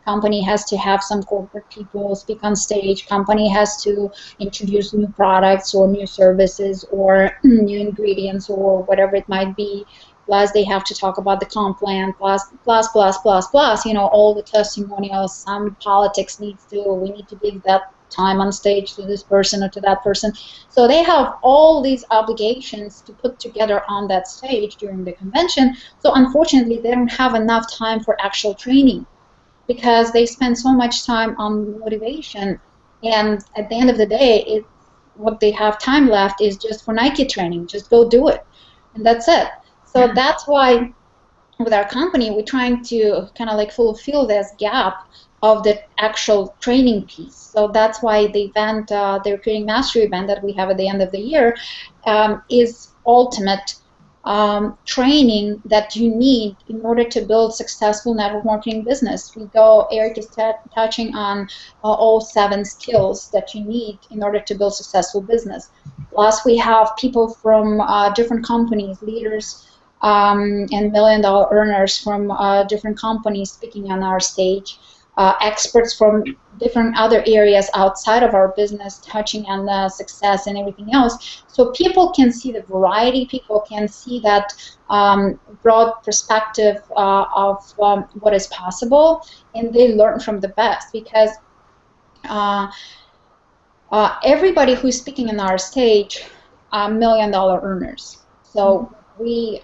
company has to have some corporate people speak on stage, company has to introduce new products or new services or new ingredients or whatever it might be. Plus, they have to talk about the comp plan, plus, all the testimonials, some politics we need to give that time on stage to this person or to that person. So they have all these obligations to put together on that stage during the convention. So unfortunately, they don't have enough time for actual training, because they spend so much time on motivation. And at the end of the day, what they have time left is just for Nike training. Just go do it. And that's it. So that's why with our company, we're trying to kind of like fulfill this gap of the actual training piece. So that's why the event, the Recruiting Mastery event that we have at the end of the year, is ultimate training that you need in order to build successful network marketing business. Eric is touching on all 7 skills that you need in order to build successful business. Plus, we have people from different companies, leaders, and million-dollar earners from different companies speaking on our stage, experts from different other areas outside of our business touching on the success and everything else. So people can see the variety, people can see that broad perspective of what is possible, and they learn from the best, because everybody who's speaking on our stage are million-dollar earners. So we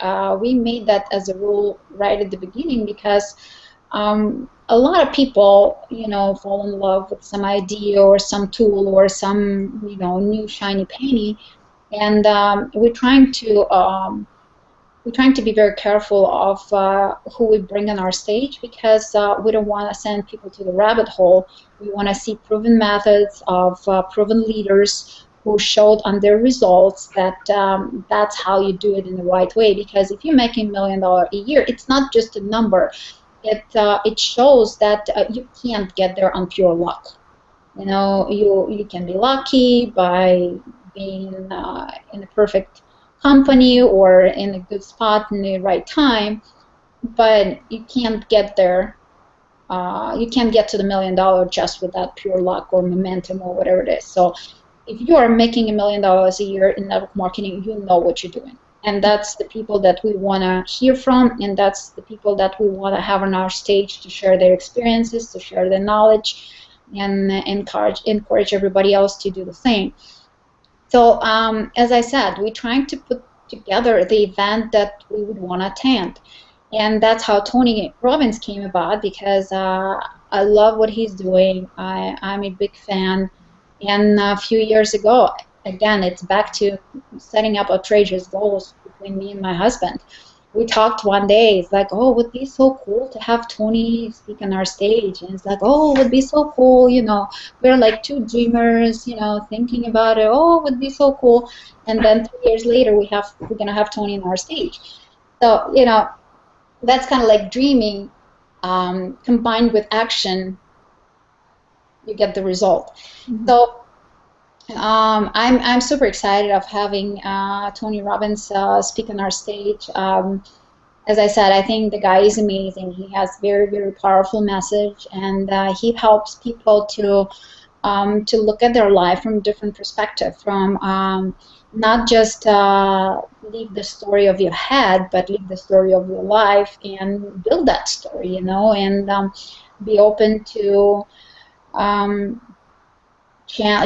made that as a rule right at the beginning, because a lot of people, fall in love with some idea or some tool or some, new shiny penny, and we're trying to be very careful of who we bring on our stage, because we don't want to send people to the rabbit hole. We want to see proven methods of proven leaders who showed on their results that that's how you do it in the right way. Because if you're making $1 million a year, it's not just a number. It shows that you can't get there on pure luck. You can be lucky by being in a perfect company or in a good spot in the right time, but you can't get there. You can't get to the $1 million just with that pure luck or momentum or whatever it is. So if you are making $1 million a year in network marketing, you know what you're doing. And that's the people that we want to hear from, and that's the people that we want to have on our stage to share their experiences, to share their knowledge, and encourage everybody else to do the same. So as I said, we're trying to put together the event that we would want to attend. And that's how Tony Robbins came about, because I love what he's doing. I'm a big fan. And a few years ago, again, it's back to setting up outrageous goals between me and my husband. We talked one day. It's like, oh, it would be so cool to have Tony speak on our stage. And it's like, oh, it would be so cool. You know, we're like two dreamers, you know, thinking about it. Oh, it would be so cool. And then 3 years later, we're gonna have Tony on our stage. So, you know, that's kind of like dreaming combined with action. You get the result. Mm-hmm. So I'm super excited of having Tony Robbins speak on our stage. As I said, I think the guy is amazing. He has very, very powerful message, and he helps people to look at their life from a different perspective, from not just leave the story of your head, but leave the story of your life and build that story, you know, and be open to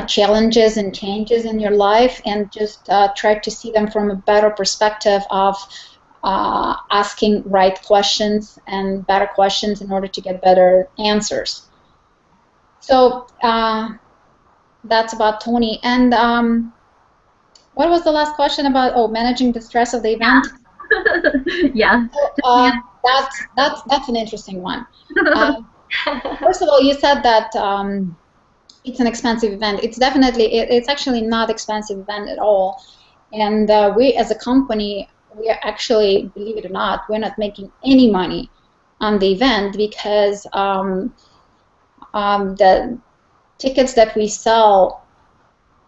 challenges and changes in your life, and just try to see them from a better perspective of asking right questions and better questions in order to get better answers. So that's about Tony. And what was the last question about? Oh, managing the stress of the event. Yeah. So, that's an interesting one. First of all, you said that it's an expensive event. It's definitely, it's actually not expensive event at all. And we as a company, we are actually, believe it or not, we're not making any money on the event, because the tickets that we sell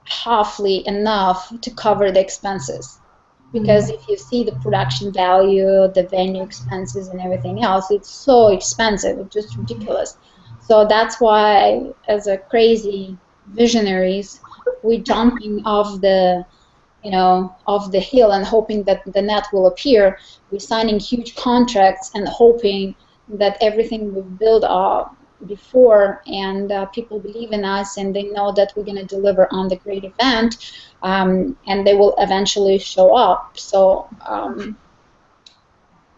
halfly enough to cover the expenses. Because if you see the production value, the venue expenses, and everything else, it's so expensive. It's just ridiculous. So that's why, as a crazy visionaries, we're jumping off the, you know, off the hill and hoping that the net will appear. We're signing huge contracts and hoping that everything we've built up before, and people believe in us, and they know that we're going to deliver on the great event, and they will eventually show up. So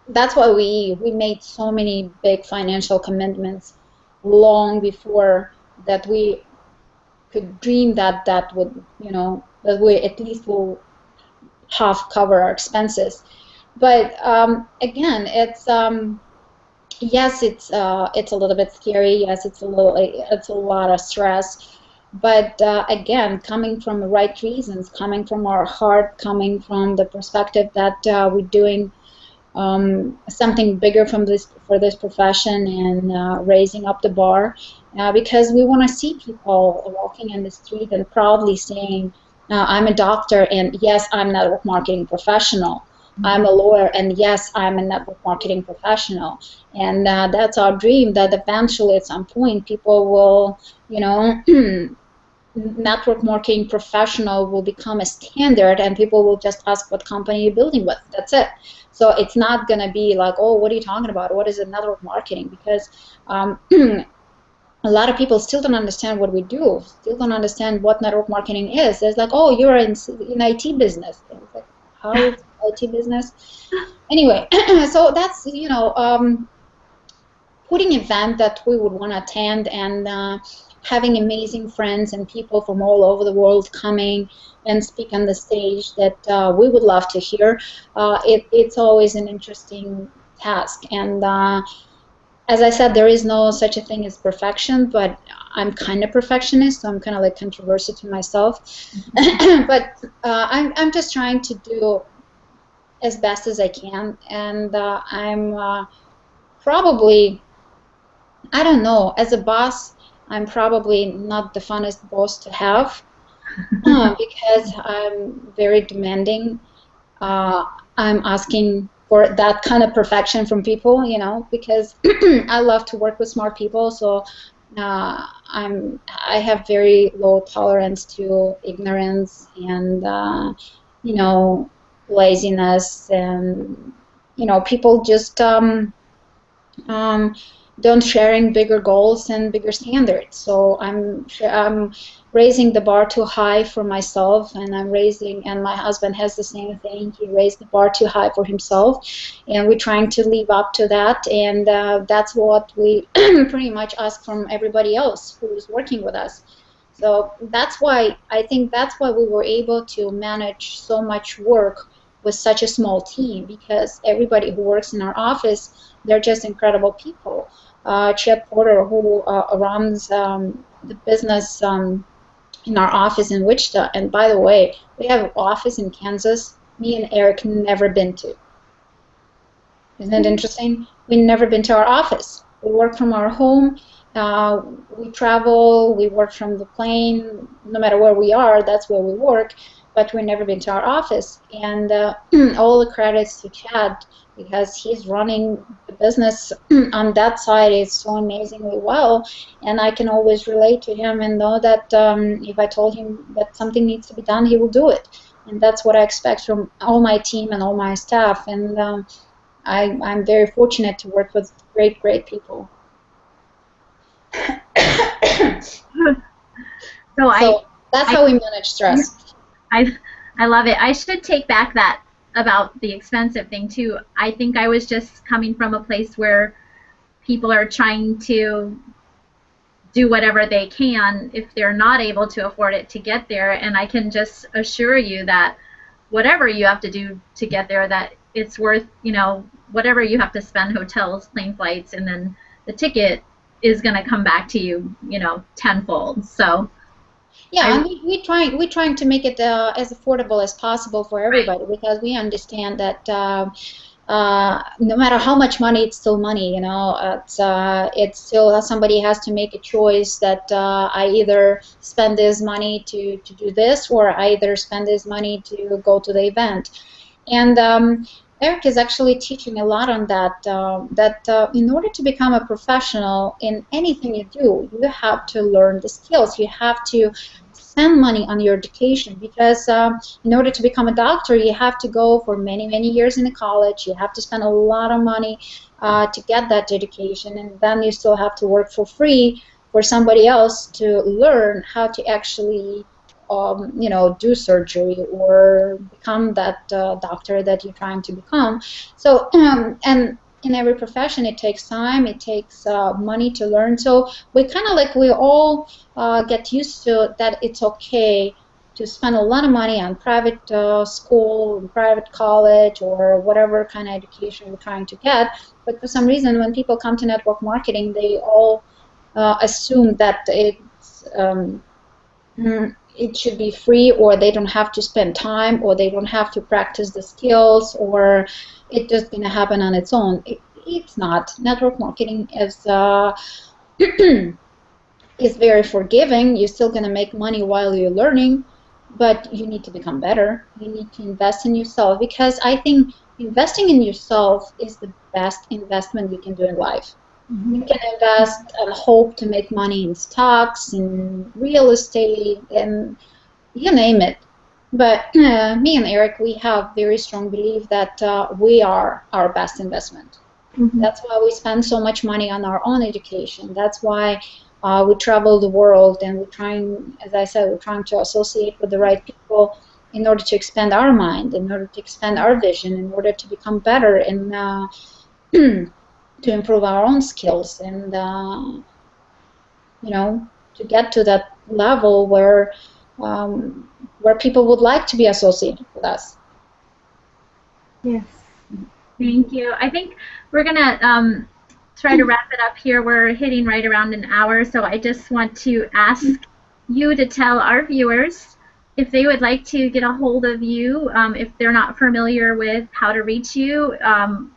that's why we made so many big financial commitments long before that we could dream that that would, you know, that we at least will half cover our expenses. But again, it's yes, it's a little bit scary. Yes, it's a lot of stress. But again, coming from the right reasons, coming from our heart, coming from the perspective that we're doing something bigger for this profession, and raising up the bar, because we want to see people walking in the street and proudly saying, I'm a doctor, and yes, I'm a network marketing professional. I'm a lawyer, and yes, I'm a network marketing professional. And that's our dream, that eventually at some point people will, you know, network marketing professional will become a standard, and people will just ask what company you're building with. That's it. So it's not going to be like, oh, what are you talking about? What is it, network marketing? Because a lot of people still don't understand what we do, still don't understand what network marketing is. It's like, oh, you're in IT business. It's like, how is IT business? Anyway, so that's, you know, putting an event that we would want to attend, and having amazing friends and people from all over the world coming and speak on the stage that we would love to hear. It's always an interesting task. And as I said, there is no such a thing as perfection, but I'm kind of perfectionist, so I'm kind of like controversial to myself. But I'm just trying to do as best as I can, and I'm probably, I don't know, as a boss, I'm probably not the funnest boss to have, because I'm very demanding. I'm asking for that kind of perfection from people, you know, because I love to work with smart people. So I have very low tolerance to ignorance, and you know, laziness, and people just don't sharing bigger goals and bigger standards. So I'm raising the bar too high for myself, and and my husband has the same thing. He raised the bar too high for himself, and we're trying to live up to that. And that's what we pretty much ask from everybody else who is working with us. So I think that's why we were able to manage so much work with such a small team, because everybody who works in our office, they're just incredible people. Chip Porter, who runs the business in our office in Wichita, and by the way, we have an office in Kansas me and Eric never been to. Isn't it interesting? We've never been to our office. We work from our home. We travel. We work from the plane. No matter where we are, that's where we work. But we've never been to our office. And all the credits to Chad, because he's running the business on that side is so amazingly well. And I can always relate to him and know that if I told him that something needs to be done, he will do it. And that's what I expect from all my team and all my staff. And I'm very fortunate to work with great, great people. So that's how we manage stress. I love it. I should take back that about the expensive thing too. I think I was just coming from a place where people are trying to do whatever they can if they're not able to afford it to get there, and I can just assure you that whatever you have to do to get there, that it's worth, whatever you have to spend, hotels, plane flights, and then the ticket is going to come back to you, tenfold. So yeah, and we're trying to make it as affordable as possible for everybody, because we understand that no matter how much money, it's still money. It's still somebody has to make a choice that I either spend this money to do this, or I either spend this money to go to the event. And Eric is actually teaching a lot on that, in order to become a professional in anything you do, you have to learn the skills. You have to spend money on your education, because in order to become a doctor, you have to go for many, many years in a college. You have to spend a lot of money to get that education, and then you still have to work for free for somebody else to learn how to actually do surgery or become that doctor that you're trying to become. So, and in every profession, it takes time, it takes money to learn. So we all get used to that it's okay to spend a lot of money on private school, private college, or whatever kind of education we're trying to get. But for some reason, when people come to network marketing, they all assume that it should be free, or they don't have to spend time, or they don't have to practice the skills, or it's just going to happen on its own. It's not. Network marketing is is very forgiving. You're still going to make money while you're learning, but you need to become better. You need to invest in yourself, because I think investing in yourself is the best investment you can do in life. You can invest and hope to make money in stocks, in real estate, and you name it. But me and Eric, we have very strong belief that we are our best investment. That's why we spend so much money on our own education. That's why we travel the world, and we're trying, as I said, we're trying to associate with the right people in order to expand our mind, in order to expand our vision, in order to become better, and to improve our own skills, and to get to that level where people would like to be associated with us. Yes. Thank you. I think we're gonna try to wrap it up here. We're hitting right around an hour, so I just want to ask you to tell our viewers if they would like to get a hold of you, if they're not familiar with how to reach you.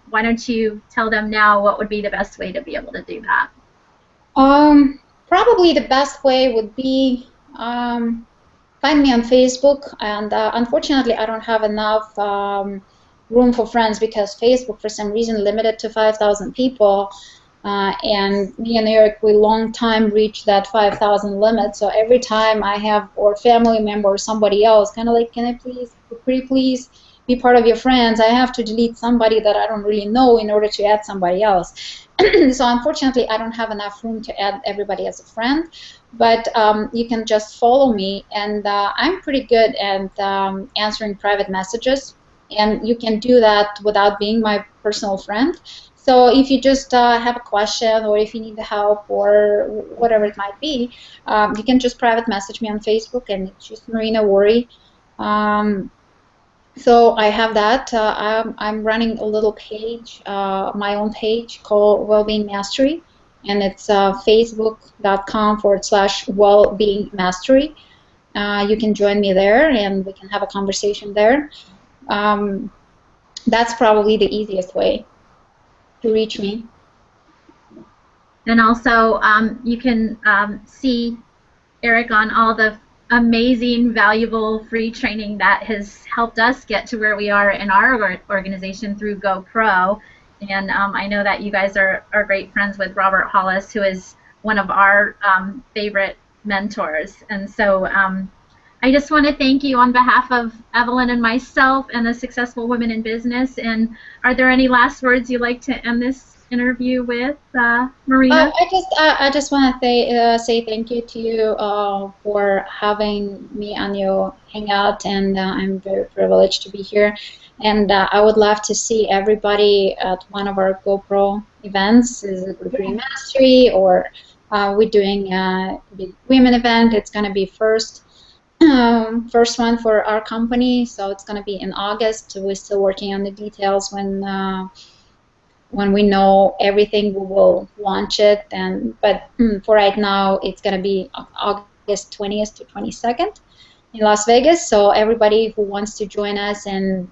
Why don't you tell them now what would be the best way to be able to do that? Probably the best way would be find me on Facebook, and unfortunately I don't have enough room for friends, because Facebook for some reason limited to 5,000 people, and me and Eric, we long time reached that 5,000 limit. So every time I have or family member or somebody else kind of like, can I please, pretty please be part of your friends, I have to delete somebody that I don't really know in order to add somebody else. So unfortunately, I don't have enough room to add everybody as a friend, but you can just follow me, and I'm pretty good at answering private messages, and you can do that without being my personal friend. So if you just have a question, or if you need help, or whatever it might be, you can just private message me on Facebook, and it's just Marina Worre. So I have that. I'm running a little page, my own page called Wellbeing Mastery, and it's facebook.com/wellbeing mastery. You can join me there, and we can have a conversation there. That's probably the easiest way to reach me. And also, you can see Eric on all the amazing, valuable free training that has helped us get to where we are in our organization through GoPro. And I know that you guys are great friends with Robert Hollis, who is one of our favorite mentors. And so I just want to thank you on behalf of Evelyn and myself and the Successful Women in Business. And are there any last words you'd like to end this interview with, Marina? I just want to say thank you to you for having me on your hangout, and I'm very privileged to be here. And I would love to see everybody at one of our GoPro events. Is it Dream Mastery, or we're doing a big women event? It's going to be first one for our company, so it's going to be in August. We're still working on the details. When we know everything, we will launch it. But for right now, it's going to be August 20th to 22nd in Las Vegas. So everybody who wants to join us and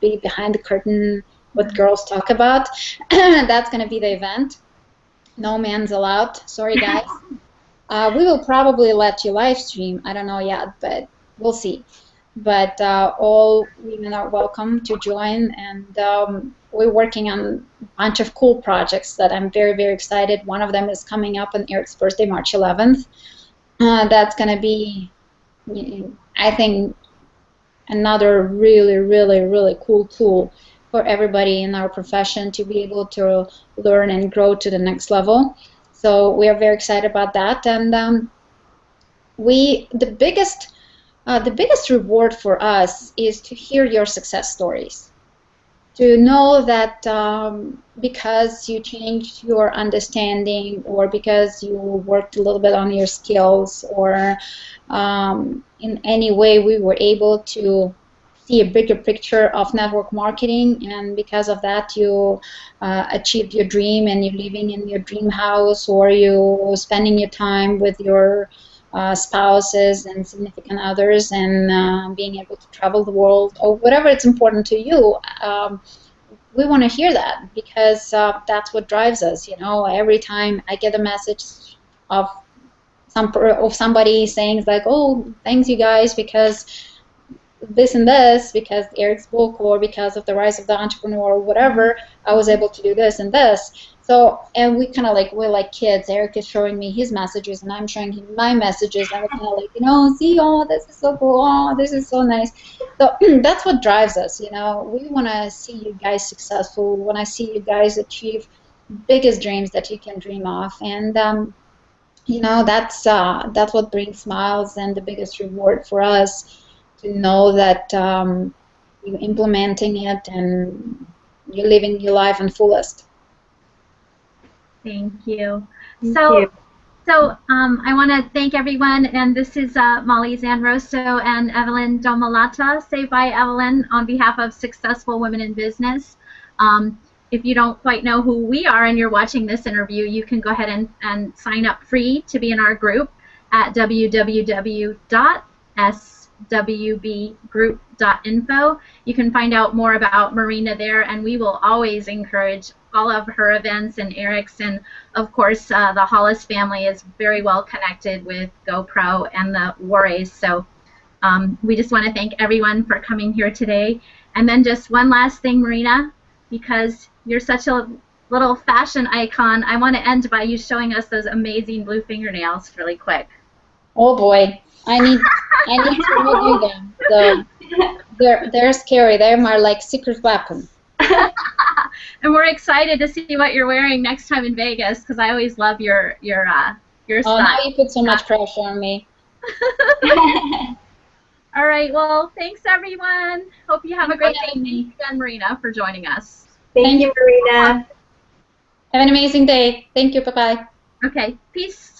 be behind the curtain, what girls talk about, that's going to be the event. No man's allowed. Sorry, guys. We will probably let you live stream. I don't know yet, but we'll see. But all women are welcome to join, and we're working on a bunch of cool projects that I'm very, very excited. One of them is coming up on Eric's birthday, March 11th. That's going to be, I think, another really, really, really cool tool for everybody in our profession to be able to learn and grow to the next level. So we are very excited about that. And the biggest reward for us is to hear your success stories, to know that because you changed your understanding, or because you worked a little bit on your skills, or in any way we were able to see a bigger picture of network marketing, and because of that you achieved your dream, and you're living in your dream house, or you're spending your time with your spouses and significant others, and being able to travel the world, or whatever it's important to you. We want to hear that, because that's what drives us. Every time I get a message of somebody saying like, "Oh, thanks you guys, because this and this, because Eric's book, or because of the rise of the entrepreneur, or whatever, I was able to do this and this." So, and we kind of we're like kids. Eric is showing me his messages, and I'm showing him my messages, and we're kind of see, oh, this is so cool, oh, this is so nice. So that's what drives us. We want to see you guys successful. We want to see you guys achieve biggest dreams that you can dream of, and that's what brings smiles, and the biggest reward for us, to know that you're implementing it and you're living your life in fullest. Thank you. Thank So you. I want to thank everyone, and this is Molly Zanrosso and Evelyn Domanlata. Say bye, Evelyn, on behalf of Successful Women in Business. If you don't quite know who we are and you're watching this interview, you can go ahead and sign up free to be in our group at www.swbgroup.info. You can find out more about Marina there, and we will always encourage all of her events and Eric's, and of course the Hollis family is very well connected with GoPro and the Worres. So we just want to thank everyone for coming here today. And then just one last thing, Marina, because you're such a little fashion icon, I want to end by you showing us those amazing blue fingernails really quick. Oh boy, I need to redo them. So they're scary. They're my like secret weapon. And we're excited to see what you're wearing next time in Vegas because I always love your Oh, style. now you put so much pressure on me. All right. Well, thanks everyone. Hope you have a great day. having me. Thanks again, Marina, for joining us. Thank you, Marina. Have an amazing day. Thank you. Bye-bye. Okay. Peace.